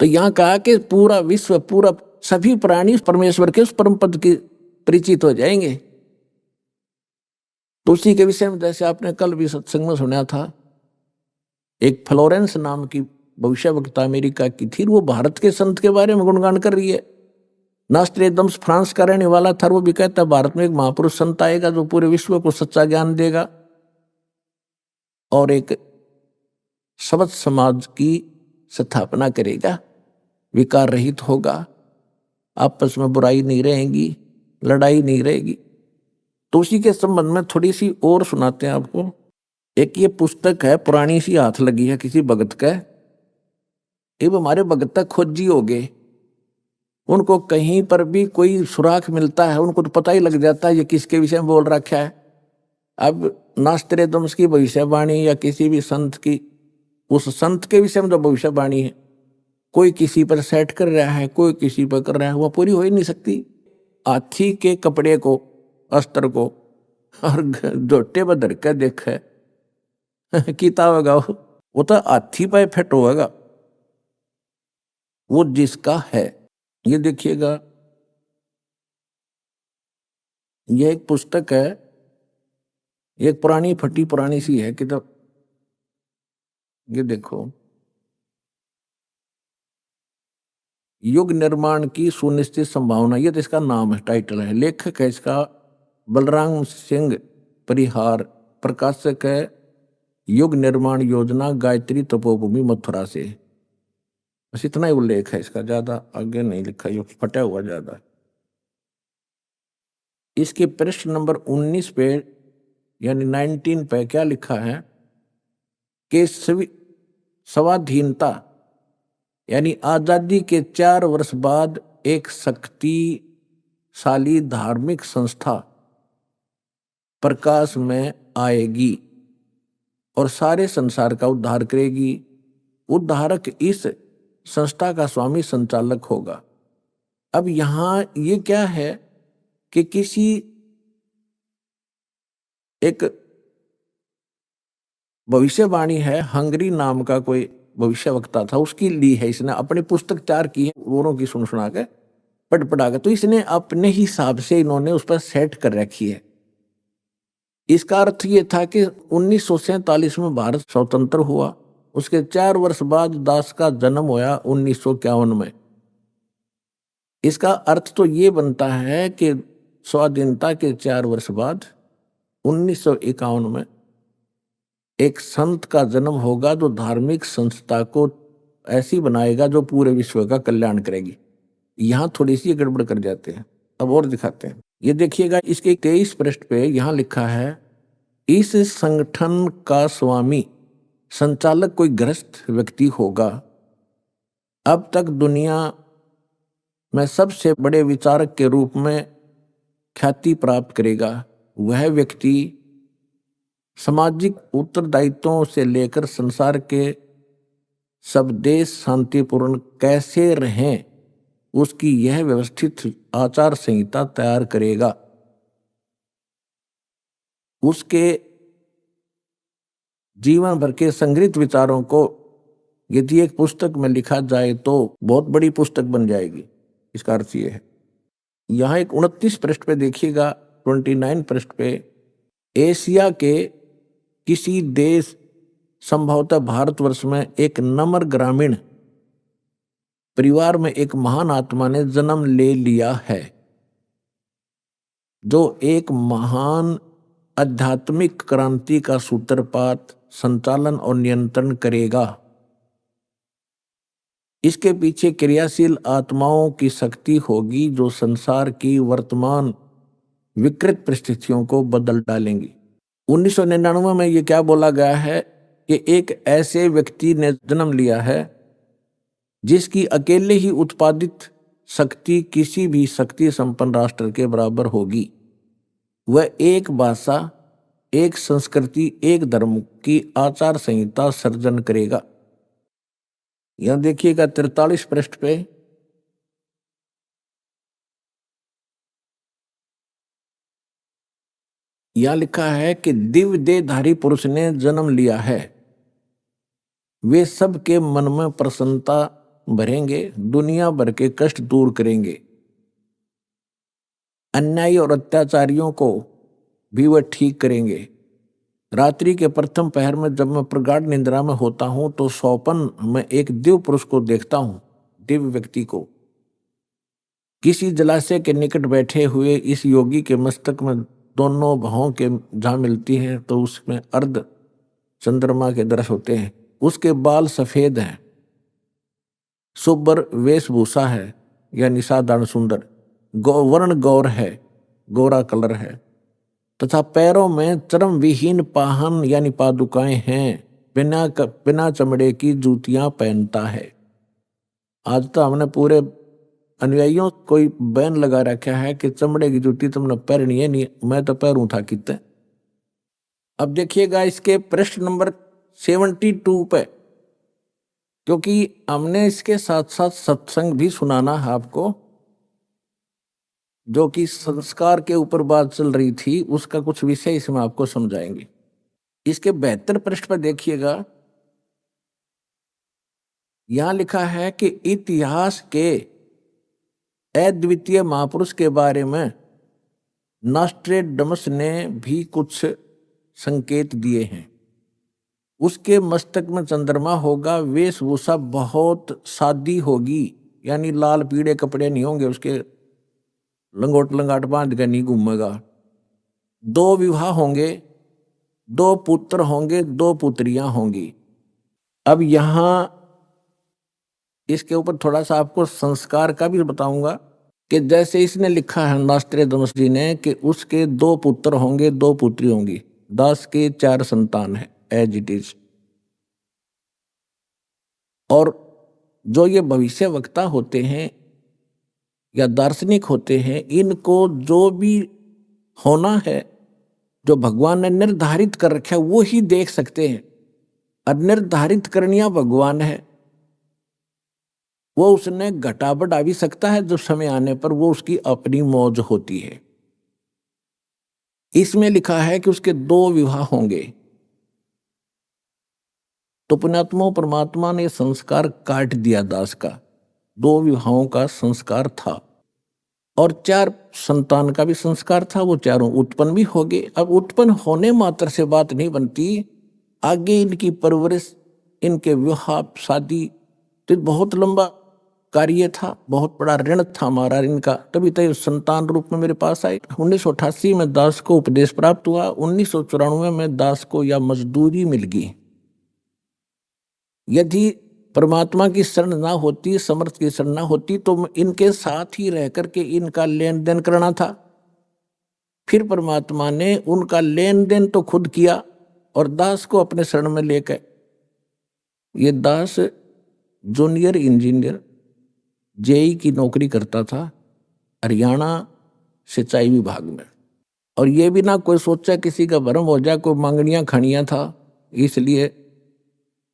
तो यहाँ कहा कि पूरा विश्व, पूरा सभी प्राणी परमेश्वर के उस परम पद की परिचित हो जाएंगे। तो उसी के विषय में जैसे आपने कल भी सत्संग में सुना था, एक फ्लोरेंस नाम की भविष्यवक्ता अमेरिका की थी, वो भारत के संत के बारे में गुणगान कर रही है। नास्ट्रेडम्स फ्रांस का रहने वाला था, वो भी कहता है भारत में एक महापुरुष संत आएगा जो पूरे विश्व को सच्चा ज्ञान देगा और एक सबद समाज की स्थापना करेगा, विकार रहित होगा, आपस में बुराई नहीं रहेगी, लड़ाई नहीं रहेगी। तो उसी के संबंध में थोड़ी सी और सुनाते हैं आपको। एक ये पुस्तक है, पुरानी सी हाथ लगी है किसी भगत का। ये हमारे भगत तक खोजी हो गए, उनको कहीं पर भी कोई सुराख मिलता है उनको तो पता ही लग जाता है ये किसके विषय में बोल रखा है। अब नास्ट्रेडम्स की भविष्यवाणी या किसी भी संत की, उस संत के विषय में जो भविष्यवाणी है, कोई किसी पर सेट कर रहा है, कोई किसी पर कर रहा है, वो पूरी हो ही नहीं सकती। हाथी के कपड़े को, अस्त्र को और जोटे पर धर के देखे कीता होगा, वो तो हाथी पर फिट होगा, वो जिसका है। ये देखिएगा, ये एक पुस्तक है, ये एक पुरानी फटी पुरानी सी है किताब। ये देखो, युग निर्माण की सुनिश्चित संभावना, ये तो इसका नाम है, टाइटल है। लेखक है इसका बलराम सिंह परिहार, प्रकाशक है युग निर्माण योजना, गायत्री तपोभूमि मथुरा से। बस इतना ही उल्लेख है इसका, ज्यादा आगे नहीं लिखा, ये फटा हुआ ज्यादा। इसके पृष्ठ नंबर 19 पे यानी 19 पे क्या लिखा है कि स्वाधीनता यानी आजादी के 4 वर्ष बाद एक शक्तिशाली धार्मिक संस्था प्रकाश में आएगी और सारे संसार का उद्धार करेगी। उद्धारक इस संस्था का स्वामी संचालक होगा। अब यहां ये क्या है कि किसी एक भविष्यवाणी है, हंगरी नाम का कोई भविष्यवक्ता था, उसकी ली है इसने, अपनी पुस्तक तैयार की है औरों की सुन सुना के पढ़ पढ़ा के, तो इसने अपने हिसाब से इन्होंने उस पर सेट कर रखी है। इसका अर्थ ये था कि 1947 में भारत स्वतंत्र हुआ, उसके 4 वर्ष बाद दास का जन्म होया 1951 में। इसका अर्थ तो ये बनता है कि स्वाधीनता के 4 वर्ष बाद 1951 में एक संत का जन्म होगा जो धार्मिक संस्था को ऐसी बनाएगा जो पूरे विश्व का कल्याण करेगी। यहां थोड़ी सी गड़बड़ कर जाते हैं, अब और दिखाते हैं। ये देखिएगा इसके 23 पृष्ठ पे यहां लिखा है, इस संगठन का स्वामी संचालक कोई गृहस्थ व्यक्ति होगा। अब तक दुनिया में सबसे बड़े विचारक के रूप में ख्याति प्राप्त करेगा। वह व्यक्ति सामाजिक उत्तरदायित्वों से लेकर संसार के सब देश शांतिपूर्ण कैसे रहें उसकी यह व्यवस्थित आचार संहिता तैयार करेगा। उसके जीवन भर के संग्रहित विचारों को यदि एक पुस्तक में लिखा जाए तो बहुत बड़ी पुस्तक बन जाएगी। इसका अर्थ ये है। यहाँ एक 29 पृष्ठ पे देखिएगा, 29 पृष्ठ पे, एशिया के किसी देश संभवतः भारतवर्ष में एक नम्र ग्रामीण परिवार में एक महान आत्मा ने जन्म ले लिया है जो एक महान आध्यात्मिक क्रांति का सूत्रपात, संचालन और नियंत्रण करेगा। इसके पीछे क्रियाशील आत्माओं की शक्ति होगी जो संसार की वर्तमान विकृत परिस्थितियों को बदल डालेंगी। 1999 में ये क्या बोला गया है कि एक ऐसे व्यक्ति ने जन्म लिया है जिसकी अकेले ही उत्पादित शक्ति किसी भी शक्ति संपन्न राष्ट्र के बराबर होगी। वह एक भाषा, एक संस्कृति, एक धर्म की आचार संहिता सर्जन करेगा। यहां देखिएगा 43 पृष्ठ पे, यहां लिखा है कि दिव्य देहधारी पुरुष ने जन्म लिया है। वे सबके मन में प्रसन्नता भरेंगे, दुनिया भर के कष्ट दूर करेंगे। अन्यायी और अत्याचारियों को भी वह ठीक करेंगे। रात्रि के प्रथम पहर में जब मैं प्रगाढ़ निद्रा में होता हूं तो स्वप्न में एक दिव्य पुरुष को देखता हूं, दिव्य व्यक्ति को। किसी जलाशय के निकट बैठे हुए इस योगी के मस्तक में दोनों भावों के जहां मिलती हैं तो उसमें अर्ध चंद्रमा के दृश्य होते हैं। उसके बाल सफेद हैं, सुब्बर वेशभूषा है यानी साधारण सुंदर, वर्ण गौर है, गोरा कलर है, तथा पैरों में चर्म विहीन पाहन यानी पादुकाएं हैं। बिना चमड़े की जूतियां पहनता है। आज तो हमने पूरे अनुयायियों कोई बैन लगा रखा है कि चमड़े की जूती तुमने पहननी है, नहीं मैं तो पैरूं था कितने। अब देखिएगा इसके पृष्ठ नंबर 72 पे, क्योंकि हमने इसके साथ साथ सत्संग भी सुनाना है आपको, जो कि संस्कार के ऊपर बात चल रही थी, उसका कुछ विषय इसमें आपको समझाएंगे। इसके 72 पृष्ठ पर देखिएगा, यहां लिखा है कि इतिहास के अद्वितीय महापुरुष के बारे में नॉस्ट्रेडमस ने भी कुछ संकेत दिए हैं। उसके मस्तक में चंद्रमा होगा, वेशभूषा बहुत सादी होगी, यानी लाल पीले कपड़े नहीं होंगे, उसके लंगोट लंगाट बांध के नहीं घूमेगा। 2 विवाह होंगे, 2 पुत्र होंगे, 2 पुत्रियां होंगी। अब यहां इसके ऊपर थोड़ा सा आपको संस्कार का भी बताऊंगा। कि जैसे इसने लिखा है नास्ट्रेदमस जी ने कि उसके 2 पुत्र होंगे 2 पुत्री होंगी, दास के 4 संतान है, एज इट इज। और जो ये भविष्य वक्ता होते हैं या दार्शनिक होते हैं, इनको जो भी होना है, जो भगवान ने निर्धारित कर रखा है, वो ही देख सकते हैं। और निर्धारित करनिया भगवान है, वो उसने घटा बढ़ा भी सकता है, जब समय आने पर वो उसकी अपनी मौज होती है। इसमें लिखा है कि उसके 2 विवाह होंगे। तो पुण्यात्मा परमात्मा ने संस्कार काट दिया दास का, 2 विवाहों का संस्कार था और 4 संतान का भी संस्कार था। वो चारों उत्पन्न भी हो गए। अब उत्पन्न होने मात्र से बात नहीं बनती, आगे इनकी परवरिश, इनके विवाह शादी, तो बहुत लंबा कार्य था, बहुत बड़ा ऋण था हमारा इनका। तभी तो संतान रूप में मेरे पास आए। 1988 में दास को उपदेश प्राप्त हुआ, 1994 में दास को यह मजदूरी मिल गई। यदि परमात्मा की शरण ना होती, समर्थ की शरण ना होती, तो इनके साथ ही रह करके इनका लेन देन करना था। फिर परमात्मा ने उनका लेन देन तो खुद किया और दास को अपने शरण में लेकर, ये दास जूनियर इंजीनियर जेई की नौकरी करता था हरियाणा सिंचाई विभाग में। और ये भी ना कोई सोचा किसी का भरम हो जाए, कोई मांगनियां खड़ियां था, इसलिए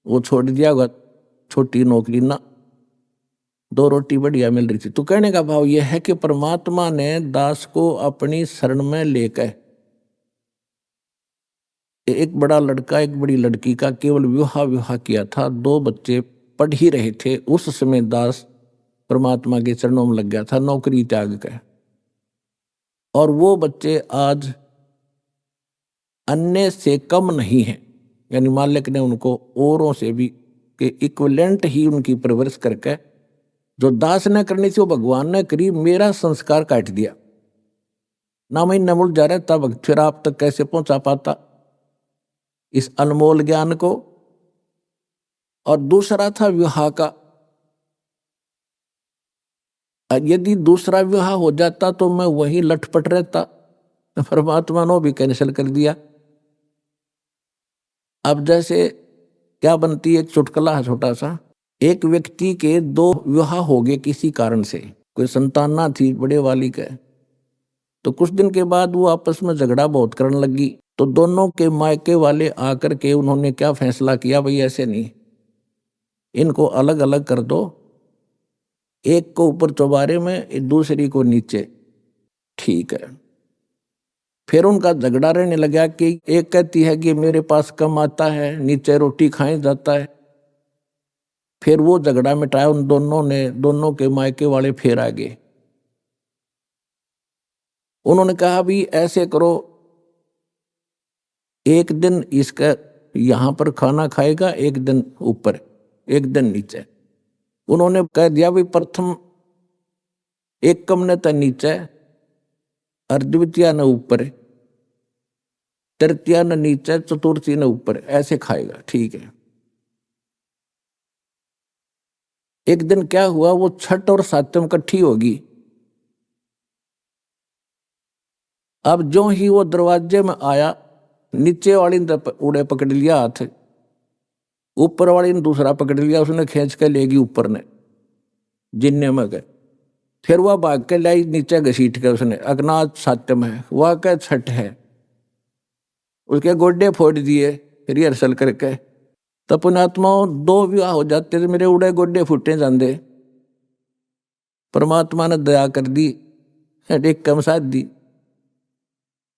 वो छोड़ दिया होगा छोटी नौकरी ना, 2 रोटी बढ़िया मिल रही थी। तो कहने का भाव यह है कि परमात्मा ने दास को अपनी शरण में लेकर, एक बड़ा लड़का एक बड़ी लड़की का केवल विवाह किया था, 2 बच्चे पढ़ ही रहे थे, उस समय दास परमात्मा के चरणों में लग गया था, नौकरी त्याग कर। और वो बच्चे आज अन्य से कम नहीं हैं, यानी मालिक ने उनको औरों से भी के इक्विवेलेंट ही उनकी परवरिश करके, जो दास ने करनी थी वो भगवान ने करी। मेरा संस्कार काट दिया ना, मैं नमुल जा रहा तब फिर आप तक कैसे पहुंचा पाता इस अनमोल ज्ञान को। और दूसरा था विवाह का। यदि दूसरा विवाह हो जाता तो मैं वही लटपट रहता, परमात्मा ने भी कैंसिल कर दिया। अब जैसे क्या बनती है, एक चुटकुला है छोटा सा। एक व्यक्ति के 2 विवाह हो गए किसी कारण से, कोई संतान ना थी बड़े वाली का। तो कुछ दिन के बाद वो आपस में झगड़ा बहुत करने लगी। तो दोनों के मायके वाले आकर के उन्होंने क्या फैसला किया, भाई ऐसे नहीं, इनको अलग अलग कर दो, एक को ऊपर चौबारे में, दूसरी को नीचे। ठीक है। फिर उनका झगड़ा रहने लगा कि एक कहती है कि मेरे पास कम आता है, नीचे रोटी खाए जाता है। फिर वो झगड़ा मिटाया उन दोनों ने, दोनों के मायके वाले फिर आ गए। उन्होंने कहा भी ऐसे करो, एक दिन इसका यहां पर खाना खाएगा, एक दिन ऊपर, एक दिन नीचे। उन्होंने कह दिया भी प्रथम एक कम ने तो नीचे और द्वितीय ने ऊपर, तृतीय ने नीचे, चतुर्थी ने ऊपर, ऐसे खाएगा। ठीक है। एक दिन क्या हुआ, वो छठ और सातम इकट्ठी होगी। अब जो ही वो दरवाजे में आया, नीचे वाली ने उड़े पकड़ लिया हाथ, ऊपर वाली ने दूसरा पकड़ लिया, उसने खींच के लेगी ऊपर ने, जिन्ने में गए। फिर वह भाग के लाई नीचे घसीट के, उसने अग्नाथ सात्यम है, वह क्या छठ है, उसके गोड्डे फोड़ दिए रिहर्सल करके। तो पुण्यात्माओं 2 विवाह हो जाते थे, मेरे उड़े गोड्डे फूटे जाते। परमात्मा ने दया कर दी, एक कम साथ दी।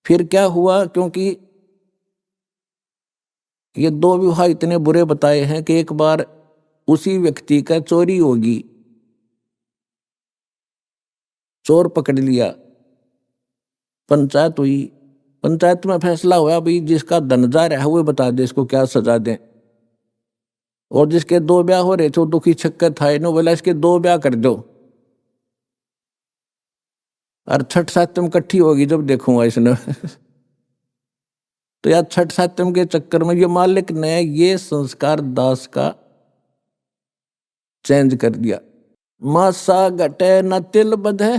फिर क्या हुआ, क्योंकि ये 2 विवाह इतने बुरे बताए हैं कि एक बार उसी व्यक्ति का चोरी होगी, चोर पकड़ लिया, पंचायत हुई, पंचायत में फैसला हुआ भाई जिसका धन जा रहा है वो बता दे इसको क्या सजा दें। और जिसके 2 ब्याह हो रहे थे दुखी छक्कर था, इन्हों बोला इसके 2 ब्याह कर दो, और छठ सातम इकट्ठी होगी जब देखूंगा इसने। तो यार छठ सातम के चक्कर में ये मालिक ने ये संस्कार दास का चेंज कर दिया। मासा घटे न तिल बधे,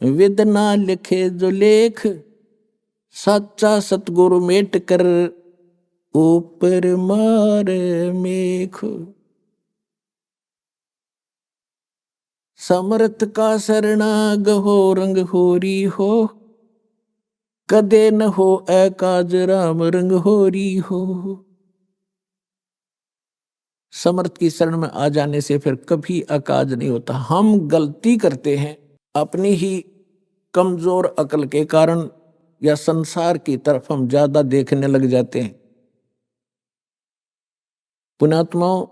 वेदना लिखे जो लेख, सच्चा सतगुरु मेट कर ऊपर मार मेख। समर्थ का शरणाग हो रंग होरी हो, कदे न हो एकाज राम रंग होरी हो। समर्थ की शरण में आ जाने से फिर कभी अकाज नहीं होता। हम गलती करते हैं अपनी ही कमजोर अकल के कारण, या संसार की तरफ हम ज्यादा देखने लग जाते हैं। पुण्यात्माओं,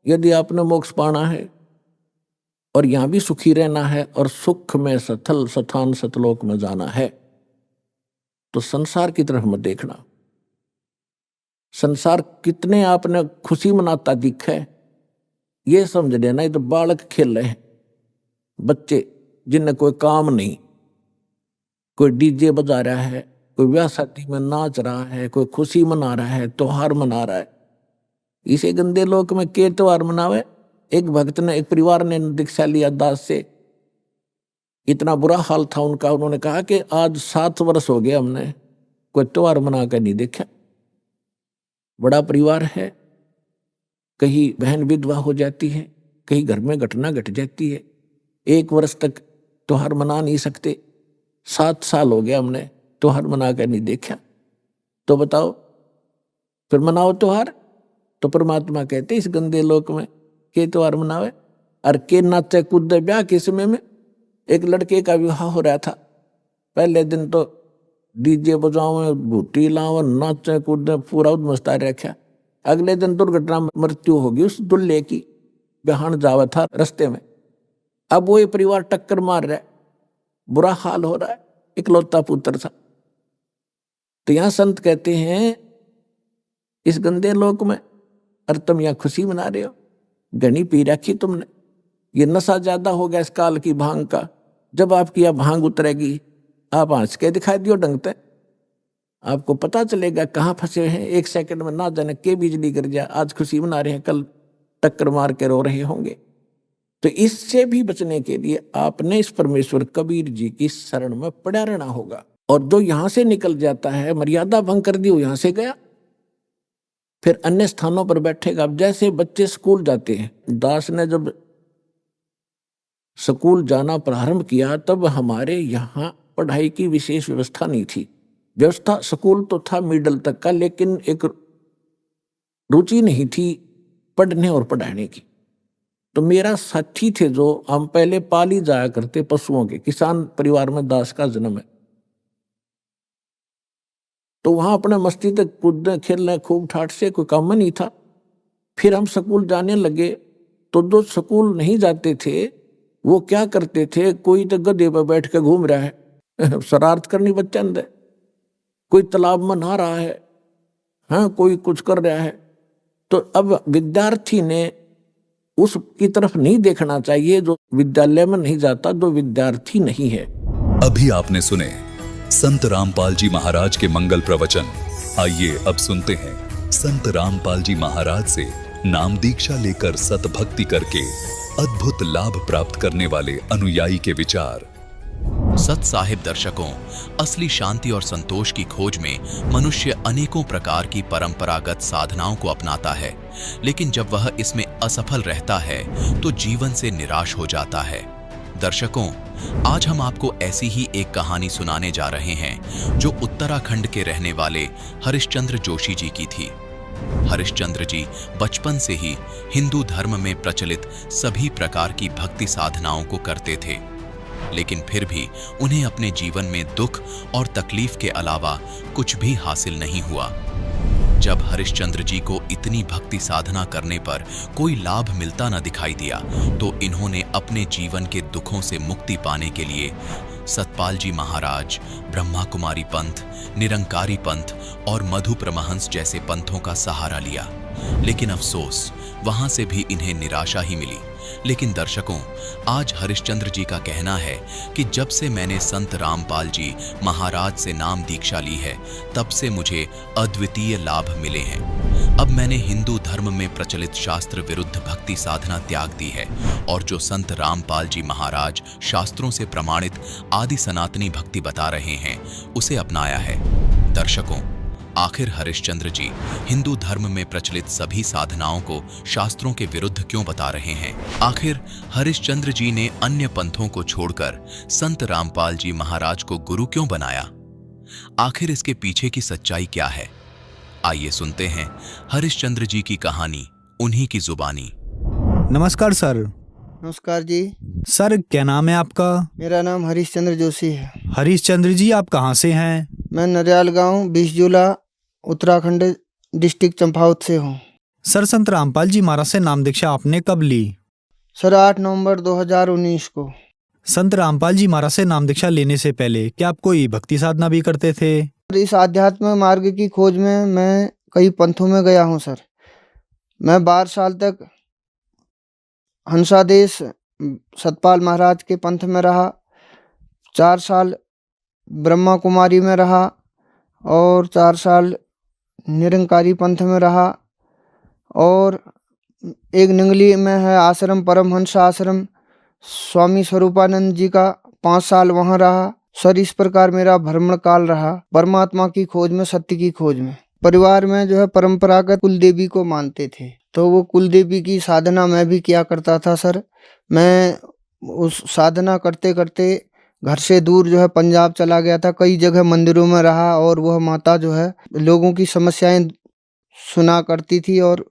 यदि आपने मोक्ष पाना है और यहां भी सुखी रहना है और सुख में सथल सथान सतलोक में जाना है, तो संसार की तरफ मत देखना। संसार कितने आपने खुशी मनाता दिखा है, ये समझ लेना ये तो बालक खेल रहे हैं, बच्चे जिन्हें कोई काम नहीं। कोई डीजे बजा रहा है, कोई ब्याह शादी में नाच रहा है, कोई खुशी मना रहा है, त्योहार मना रहा है। इसे गंदे लोक में के त्योहार मनावे। एक भक्त ने, एक परिवार ने दीक्षा लिया दास से, इतना बुरा हाल था उनका, उन्होंने कहा कि आज 7 वर्ष हो गए हमने कोई त्योहार मना कर नहीं देखा। बड़ा परिवार है, कहीं बहन विधवा हो जाती है, कहीं घर में घटना घट जाती है, 1 वर्ष तक त्योहार मना नहीं सकते। 7 साल हो गया हमने त्योहार मना कर नहीं देखा। तो बताओ फिर मनाओ त्योहार। तो परमात्मा कहते इस गंदे लोक में के त्योहार मनावे। और के नाचे कूदे ब्याह के समय में एक लड़के का विवाह हो रहा था। पहले दिन तो डीजे बजाओ, भूटी लाओ, नाचे कूदे, पूरा उद्मस्ता रखा। अगले दिन दुर्घटना मृत्यु होगी उस दुल्हे की, बिहान जावा था रास्ते में। अब वो परिवार टक्कर मार रहा है, बुरा हाल हो रहा है, इकलौता पुत्र था। तो यहां संत कहते हैं इस गंदे लोक में, और तुम यहां खुशी मना रहे हो, घनी पी रखी तुमने, ये नशा ज्यादा हो गया इस काल की भांग का। जब आपकी यह भांग उतरेगी आप हंस के दिखाई दियो ढंग से, आपको पता चलेगा कहाँ फंसे हैं। 1 सेकंड में ना जाने के बिजली गिर जाए, आज खुशी मना रहे हैं, कल टक्कर मार के रो रहे होंगे। तो इससे भी बचने के लिए आपने इस परमेश्वर कबीर जी की शरण में पड़ा रहना होगा। और जो यहां से निकल जाता है, मर्यादा भंग कर दी, वो यहां से गया, फिर अन्य स्थानों पर बैठेगा। अब जैसे बच्चे स्कूल जाते हैं, दास ने जब स्कूल जाना प्रारंभ किया तब हमारे यहाँ पढ़ाई की विशेष व्यवस्था नहीं थी। व्यवस्था स्कूल तो था मिडिल तक का, लेकिन एक रुचि नहीं थी पढ़ने और पढ़ाने की। तो मेरा साथी थे जो हम पहले पाली जाया करते पशुओं के, किसान परिवार में दास का जन्म है। तो वहां अपने मस्ती तक कूदने खेलने खूब ठाठ से कोई काम नहीं था। फिर हम स्कूल जाने लगे तो जो स्कूल नहीं जाते थे वो क्या करते थे, कोई तो गधे पर बैठ के घूम रहा है, शरारत करनी बच्चे अंदर, कोई तालाब में नहा रहा है, हाँ कोई कुछ कर रहा है। तो अब विद्यार्थी ने उसकी तरफ नहीं देखना चाहिए जो विद्यालय में नहीं जाता, जो विद्यार्थी नहीं है। अभी आपने सुने संत रामपाल जी महाराज के मंगल प्रवचन। आइए अब सुनते हैं संत रामपाल जी महाराज से नाम दीक्षा लेकर सतभक्ति करके अद्भुत लाभ प्राप्त करने वाले अनुयायी के विचार। सत साहिब दर्शकों, असली शांति और संतोष की खोज में मनुष्य अनेकों प्रकार की परंपरागत साधनाओं को अपनाता है, लेकिन जब वह इसमें असफल रहता है तो जीवन से निराश हो जाता है। दर्शकों, आज हम आपको ऐसी ही एक कहानी सुनाने जा रहे हैं जो उत्तराखंड के रहने वाले हरिश्चंद्र जोशी जी की थी। हरिश्चंद्र जी बचपन से ही हिंदू धर्म में प्रचलित सभी प्रकार की भक्ति साधनाओं को करते थे, लेकिन फिर भी उन्हें अपने जीवन में दुख और तकलीफ के अलावा कुछ भी हासिल नहीं हुआ। जब हरिश्चंद्र जी को इतनी भक्ति साधना करने पर कोई लाभ मिलता न दिखाई दिया तो इन्होंने अपने जीवन के दुखों से मुक्ति पाने के लिए सतपाल जी महाराज, ब्रह्मा कुमारी पंथ, निरंकारी पंथ और मधु परमहंस जैसे पंथों का सहारा लिया। लेकिन अफसोस, वहां से भी इन्हें निराशा ही मिली। लेकिन दर्शकों, आज हरिश्चंद्र जी का कहना है कि जब से मैंने संत रामपाल जी महाराज से नाम दीक्षा ली है, तब से मुझे अद्वितीय लाभ मिले हैं। अब मैंने हिंदू धर्म में प्रचलित शास्त्र विरुद्ध भक्ति साधना त्याग दी है और जो संत रामपाल जी महाराज शास्त्रों से प्रमाणित आदि सनातनी भक्ति बता रहे हैं उसे अपनाया है। दर्शकों, आखिर हरिश्चंद्र जी हिंदू धर्म में प्रचलित सभी साधनाओं को शास्त्रों के विरुद्ध क्यों बता रहे हैं? आखिर हरिश्चंद्र जी ने अन्य पंथों को छोड़कर संत रामपाल जी महाराज को गुरु क्यों बनाया? आखिर इसके पीछे की सच्चाई क्या है? आइए सुनते हैं हरिश्चंद्र जी की कहानी उन्हीं की जुबानी। नमस्कार सर। नमस्कार जी। सर क्या नाम है आपका? मेरा नाम हरीशचंद्र जोशी है। हरीशचंद्र जी आप कहाँ से हैं? मैं नरियाल गांव 20 जुला उत्तराखंड डिस्ट्रिक्ट चंपावत से हूँ। सर संत रामपाल जी महाराज से नाम दीक्षा आपने कब ली? सर 8 नवंबर 2019 को। संत रामपाल जी महाराज से नाम दीक्षा लेने से पहले क्या आप कोई भक्ति साधना भी करते थे? इस आध्यात्म मार्ग की खोज में मैं कई पंथों में गया हूँ सर। मैं 12 साल तक हंसादेश सतपाल महाराज के पंथ में रहा, 4 साल ब्रह्मा कुमारी में रहा और 4 साल निरंकारी पंथ में रहा और एक निंगली में है आश्रम परमहंस आश्रम, स्वामी स्वरूपानंद जी का 5 साल वहाँ रहा। सर इस प्रकार मेरा भ्रमण काल रहा परमात्मा की खोज में, सत्य की खोज में। परिवार में जो है परंपरागत कुल देवी को मानते थे, तो वो कुल देवी की साधना मैं भी किया करता था सर। मैं उस साधना करते करते घर से दूर जो है पंजाब चला गया था, कई जगह मंदिरों में रहा और वह माता जो है लोगों की समस्याएं सुना करती थी और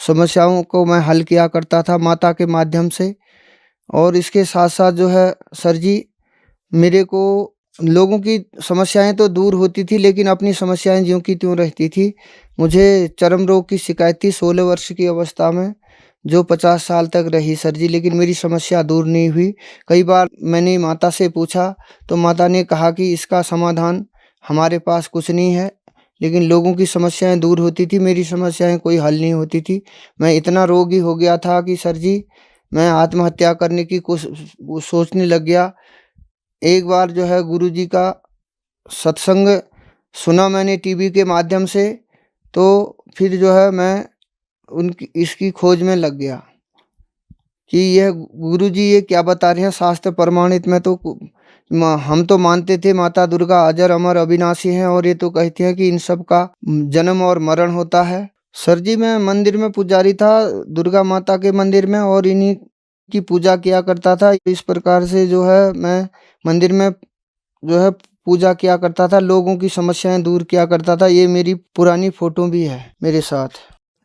समस्याओं को मैं हल किया करता था माता के माध्यम से। और इसके साथ साथ जो है सर जी मेरे को लोगों की समस्याएं तो दूर होती थी लेकिन अपनी समस्याएं ज्यों की त्यों रहती थी। मुझे चर्म रोग की शिकायत थी 16 वर्ष की अवस्था में, जो 50 साल तक रही सर जी, लेकिन मेरी समस्या दूर नहीं हुई। कई बार मैंने माता से पूछा तो माता ने कहा कि इसका समाधान हमारे पास कुछ नहीं है, लेकिन लोगों की समस्याएं दूर होती थी, मेरी समस्याएं कोई हल नहीं होती थी। मैं इतना रोगी हो गया था कि सर जी मैं आत्महत्या करने की सोचने लग गया। एक बार जो है गुरुजी का सत्संग सुना मैंने टीवी के माध्यम से, तो फिर जो है मैं उनकी इसकी खोज में लग गया कि यह गुरुजी ये क्या बता रहे हैं शास्त्र प्रमाणित में। तो हम तो मानते थे माता दुर्गा अजर अमर अविनाशी हैं और ये तो कहते हैं कि इन सब का जन्म और मरण होता है। सर जी मैं मंदिर में पुजारी था, दुर्गा माता के मंदिर में, और इन्हीं की पूजा किया करता था। इस प्रकार से जो है मैं मंदिर में जो है पूजा किया करता था, लोगों की समस्याएं दूर किया करता था। ये मेरी पुरानी फोटो भी है मेरे साथ।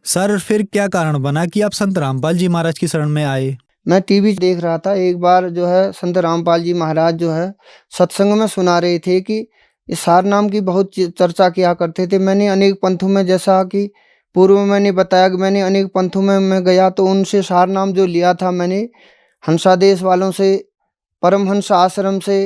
सर फिर क्या कारण बना कि आप संत रामपाल जी महाराज की शरण में आए? मैं टीवी देख रहा था, एक बार जो है संत रामपाल जी महाराज जो है सत्संग में सुना रहे थे कि इस सार नाम की बहुत चर्चा किया करते थे। मैंने अनेक पंथों में, जैसा कि पूर्व में मैंने बताया कि मैंने अनेक पंथों में मैं गया, तो उनसे सार नाम जो लिया था मैंने हंसादेश वालों से, परमहंस आश्रम से,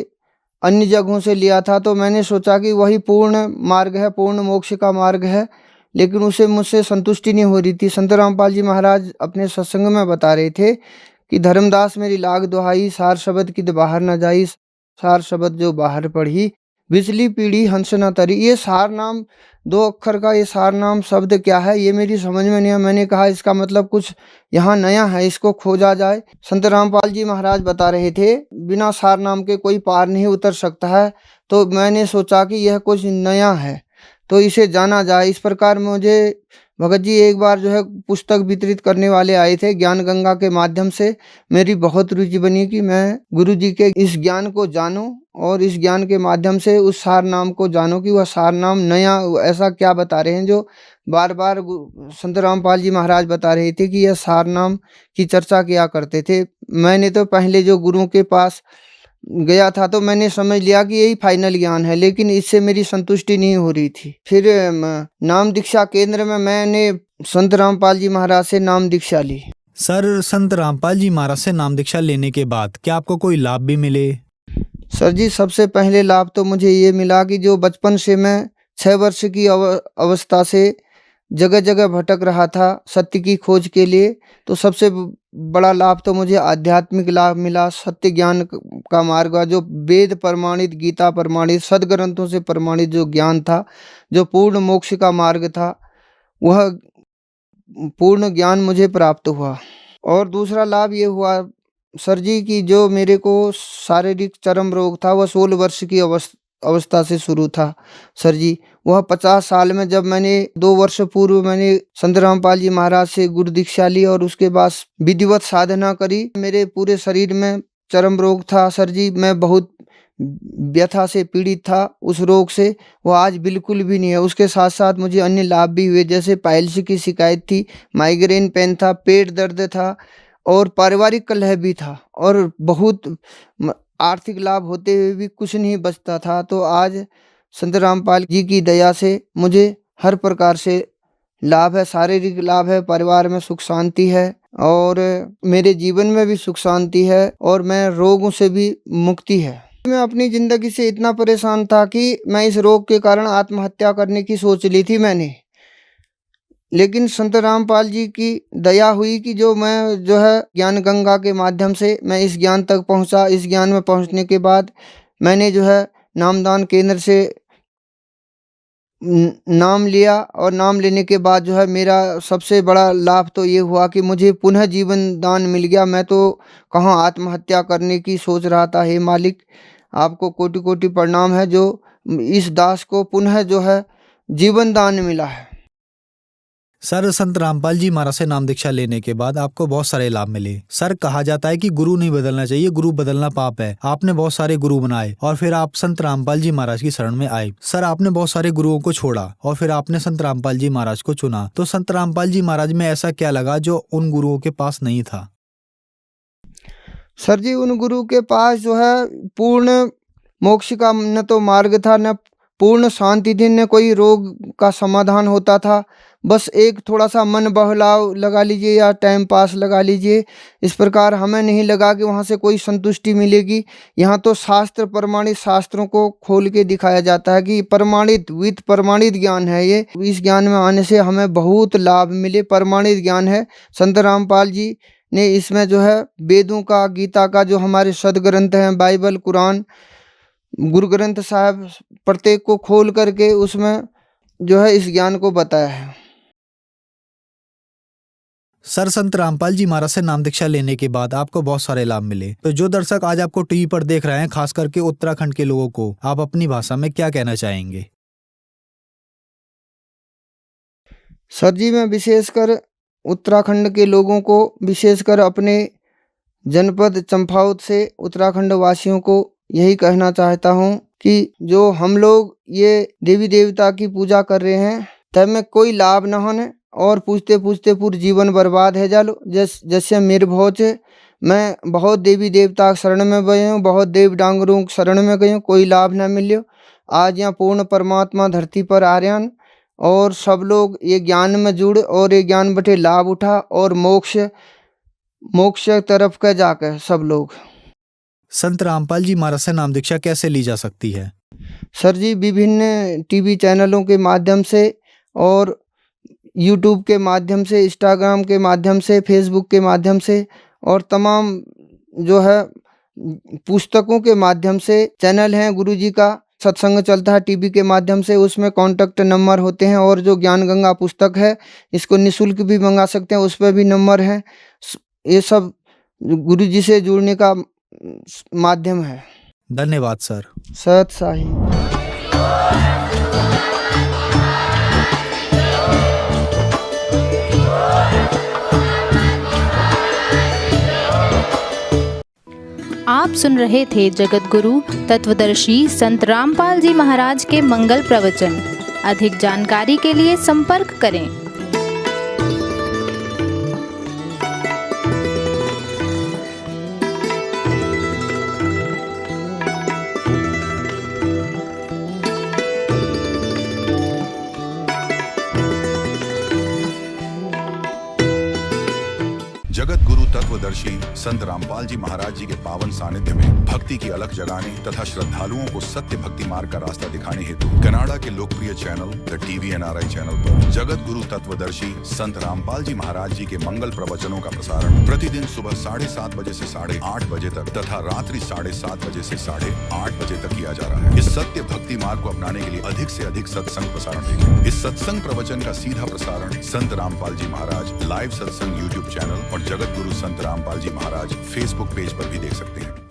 अन्य जगहों से लिया था। तो मैंने सोचा कि वही पूर्ण मार्ग है, पूर्ण मोक्ष का मार्ग है, लेकिन उसे मुझसे संतुष्टि नहीं हो रही थी। संत रामपाल जी महाराज अपने सत्संग में बता रहे थे कि धर्मदास मेरी लाग दुहाई, सार शब्द की बाहर न जाई, सार शब्द जो बाहर पढ़ी, बिजली पीढ़ी हंस न तरी। ये सार नाम 2 अक्षर का ये सार नाम शब्द क्या है ये मेरी समझ में नहीं आया। मैंने कहा इसका मतलब कुछ यहाँ नया है, इसको खोजा जाए। संत रामपाल जी महाराज बता रहे थे बिना सार नाम के कोई पार नहीं उतर सकता है, तो मैंने सोचा कि यह कुछ नया है तो इसे जाना जाए। इस प्रकार मुझे भगत जी एक बार जो है पुस्तक वितरित करने वाले आए थे, ज्ञान गंगा के माध्यम से मेरी बहुत रुचि बनी कि मैं गुरु जी के इस ज्ञान को जानूं और इस ज्ञान के माध्यम से उस सार नाम को जानूं कि वह सार नाम नया ऐसा क्या बता रहे हैं जो बार बार संत रामपाल जी महाराज बता रहे थे कि यह सार नाम की चर्चा किया करते थे। मैंने तो पहले जो गुरुओं के पास गया था तो मैंने समझ लिया कि यही फाइनल ज्ञान है, लेकिन इससे मेरी संतुष्टि नहीं हो रही थी। फिर नाम दीक्षा केंद्र में मैंने संत रामपाल जी महाराज से नाम दीक्षा ली। सर संत रामपाल जी महाराज से नाम दीक्षा लेने के बाद क्या आपको कोई लाभ भी मिले? सर जी सबसे पहले लाभ तो मुझे ये मिला कि जो बचपन से मैं 6 वर्ष की अवस्था से जगह जगह भटक रहा था सत्य की खोज के लिए, तो सबसे बड़ा लाभ तो मुझे आध्यात्मिक लाभ मिला। सत्य ज्ञान का मार्ग, जो वेद प्रमाणित, गीता प्रमाणित, सदग्रंथों से प्रमाणित जो ज्ञान था, जो पूर्ण मोक्ष का मार्ग था, वह पूर्ण ज्ञान मुझे प्राप्त हुआ। और दूसरा लाभ ये हुआ सर जी कि जो मेरे को शारीरिक चरम रोग था वह 16 वर्ष की अवस्था से शुरू था सर जी। वह 50 साल में जब मैंने 2 वर्ष पूर्व मैंने संत रामपाल जी महाराज से गुरु दीक्षा ली और उसके बाद विधिवत साधना करी, मेरे पूरे शरीर में चरम रोग था सर जी। मैं बहुत व्यथा से पीड़ित था उस रोग से, वो आज बिल्कुल भी नहीं है। उसके साथ साथ मुझे अन्य लाभ भी हुए, जैसे पाइल्स की शिकायत थी, माइग्रेन पेन था, पेट दर्द था और पारिवारिक कलह भी था और बहुत आर्थिक लाभ होते हुए भी कुछ नहीं बचता था। तो आज संत रामपाल जी की दया से मुझे हर प्रकार से लाभ है, शारीरिक लाभ है, परिवार में सुख शांति है और मेरे जीवन में भी सुख शांति है और मैं रोगों से भी मुक्ति है। मैं अपनी ज़िंदगी से इतना परेशान था कि मैं इस रोग के कारण आत्महत्या करने की सोच ली थी मैंने, लेकिन संत रामपाल जी की दया हुई कि जो मैं जो है ज्ञान गंगा के माध्यम से मैं इस ज्ञान तक पहुंचा। इस ज्ञान में पहुंचने के बाद मैंने जो है नामदान केंद्र से नाम लिया और नाम लेने के बाद जो है मेरा सबसे बड़ा लाभ तो ये हुआ कि मुझे पुनः जीवन दान मिल गया। मैं तो कहाँ आत्महत्या करने की सोच रहा था। हे मालिक, आपको कोटि कोटि प्रणाम है जो इस दास को पुनः जो है जीवन दान मिला है। सर, संत रामपाल जी महाराज से नाम दीक्षा लेने के बाद आपको बहुत सारे लाभ मिले। सर, कहा जाता है कि गुरु नहीं बदलना चाहिए, गुरु बदलना पाप है। आपने बहुत सारे गुरु बनाए और फिर आप संत रामपाल जी महाराज की शरण में आए। सर, आपने बहुत सारे गुरुओं को छोड़ा और फिर आपने संत रामपाल जी महाराज को चुना। तो संत रामपाल जी महाराज में ऐसा क्या लगा जो उन गुरुओं के पास नहीं था? सर जी, उन गुरु के पास जो है पूर्ण मोक्ष का न तो मार्ग था, न पूर्ण शांति थी, न कोई रोग का समाधान होता था। बस एक थोड़ा सा मन बहलाव लगा लीजिए या टाइम पास लगा लीजिए, इस प्रकार हमें नहीं लगा कि वहाँ से कोई संतुष्टि मिलेगी। यहाँ तो शास्त्र प्रमाणित शास्त्रों को खोल के दिखाया जाता है कि प्रमाणित ज्ञान है ये। इस ज्ञान में आने से हमें बहुत लाभ मिले, प्रमाणित ज्ञान है। संत रामपाल जी ने इसमें जो है वेदों का, गीता का, जो हमारे सदग्रंथ हैं, बाइबल, कुरान, गुरु ग्रंथ साहब, प्रत्येक को खोल करके उसमें जो है इस ज्ञान को बताया है। सर, संत रामपाल जी महाराज से नाम दीक्षा लेने के बाद आपको बहुत सारे लाभ मिले। तो जो दर्शक आज आपको टीवी पर देख रहे हैं, खास करके उत्तराखंड के लोगों को आप अपनी भाषा में क्या कहना चाहेंगे? सर जी, मैं विशेषकर उत्तराखंड के लोगों को, विशेषकर अपने जनपद चंपावत से उत्तराखंड वासियों को यही कहना चाहता हूँ कि जो हम लोग ये देवी देवता की पूजा कर रहे हैं, तब में कोई लाभ न होने और पूछते पूछते पूरे जीवन बर्बाद है जालो। जैसे मेरे भोज, मैं बहुत देवी देवता शरण में गए हूँ, बहुत देव डांगरों शरण में गए हूँ, कोई लाभ न मिले। आज यहाँ पूर्ण परमात्मा धरती पर आ रहे हैं और सब लोग ये ज्ञान में जुड़ और ये ज्ञान बटे लाभ उठा और मोक्ष तरफ का जाकर सब लोग। संत रामपाल जी महाराज से नाम दीक्षा कैसे ली जा सकती है? सर जी, विभिन्न टीवी चैनलों के माध्यम से और यूट्यूब के माध्यम से, इंस्टाग्राम के माध्यम से, फेसबुक के माध्यम से और तमाम जो है पुस्तकों के माध्यम से चैनल हैं। गुरुजी का सत्संग चलता है टीवी के माध्यम से, उसमें कॉन्टैक्ट नंबर होते हैं और जो ज्ञान गंगा पुस्तक है इसको निःशुल्क भी मंगा सकते हैं, उस पर भी नंबर है। ये सब गुरुजी से जुड़ने का माध्यम है। धन्यवाद सर। सत साही। आप सुन रहे थे जगत गुरु तत्वदर्शी संत रामपाल जी महाराज के मंगल प्रवचन। अधिक जानकारी के लिए संपर्क करें। जगत गुरु तत्व तत्वदर्शी संत रामपाल जी महाराज जी के पावन सानिध्य में भक्ति की अलख जगाने तथा श्रद्धालुओं को सत्य भक्ति मार्ग का रास्ता दिखाने हेतु कनाडा के लोकप्रिय channel the TV NRI channel पर जगत गुरु तत्वदर्शी संत रामपाल जी महाराज जी के मंगल प्रवचनों का प्रसारण प्रतिदिन सुबह 7:30 बजे से 8:30 बजे तक तथा रात्रि 7:30 बजे से 8:30 बजे तक किया जा रहा है। इस सत्य भक्ति मार्ग को अपनाने के लिए अधिक से अधिक सत्संग प्रसारण देखें। इस सत्संग प्रवचन का सीधा प्रसारण संत रामपाल जी महाराज लाइव सत्संग YouTube चैनल और जगत गुरु संत रामपाल जी महाराज Facebook पेज पर भी देख सकते हैं।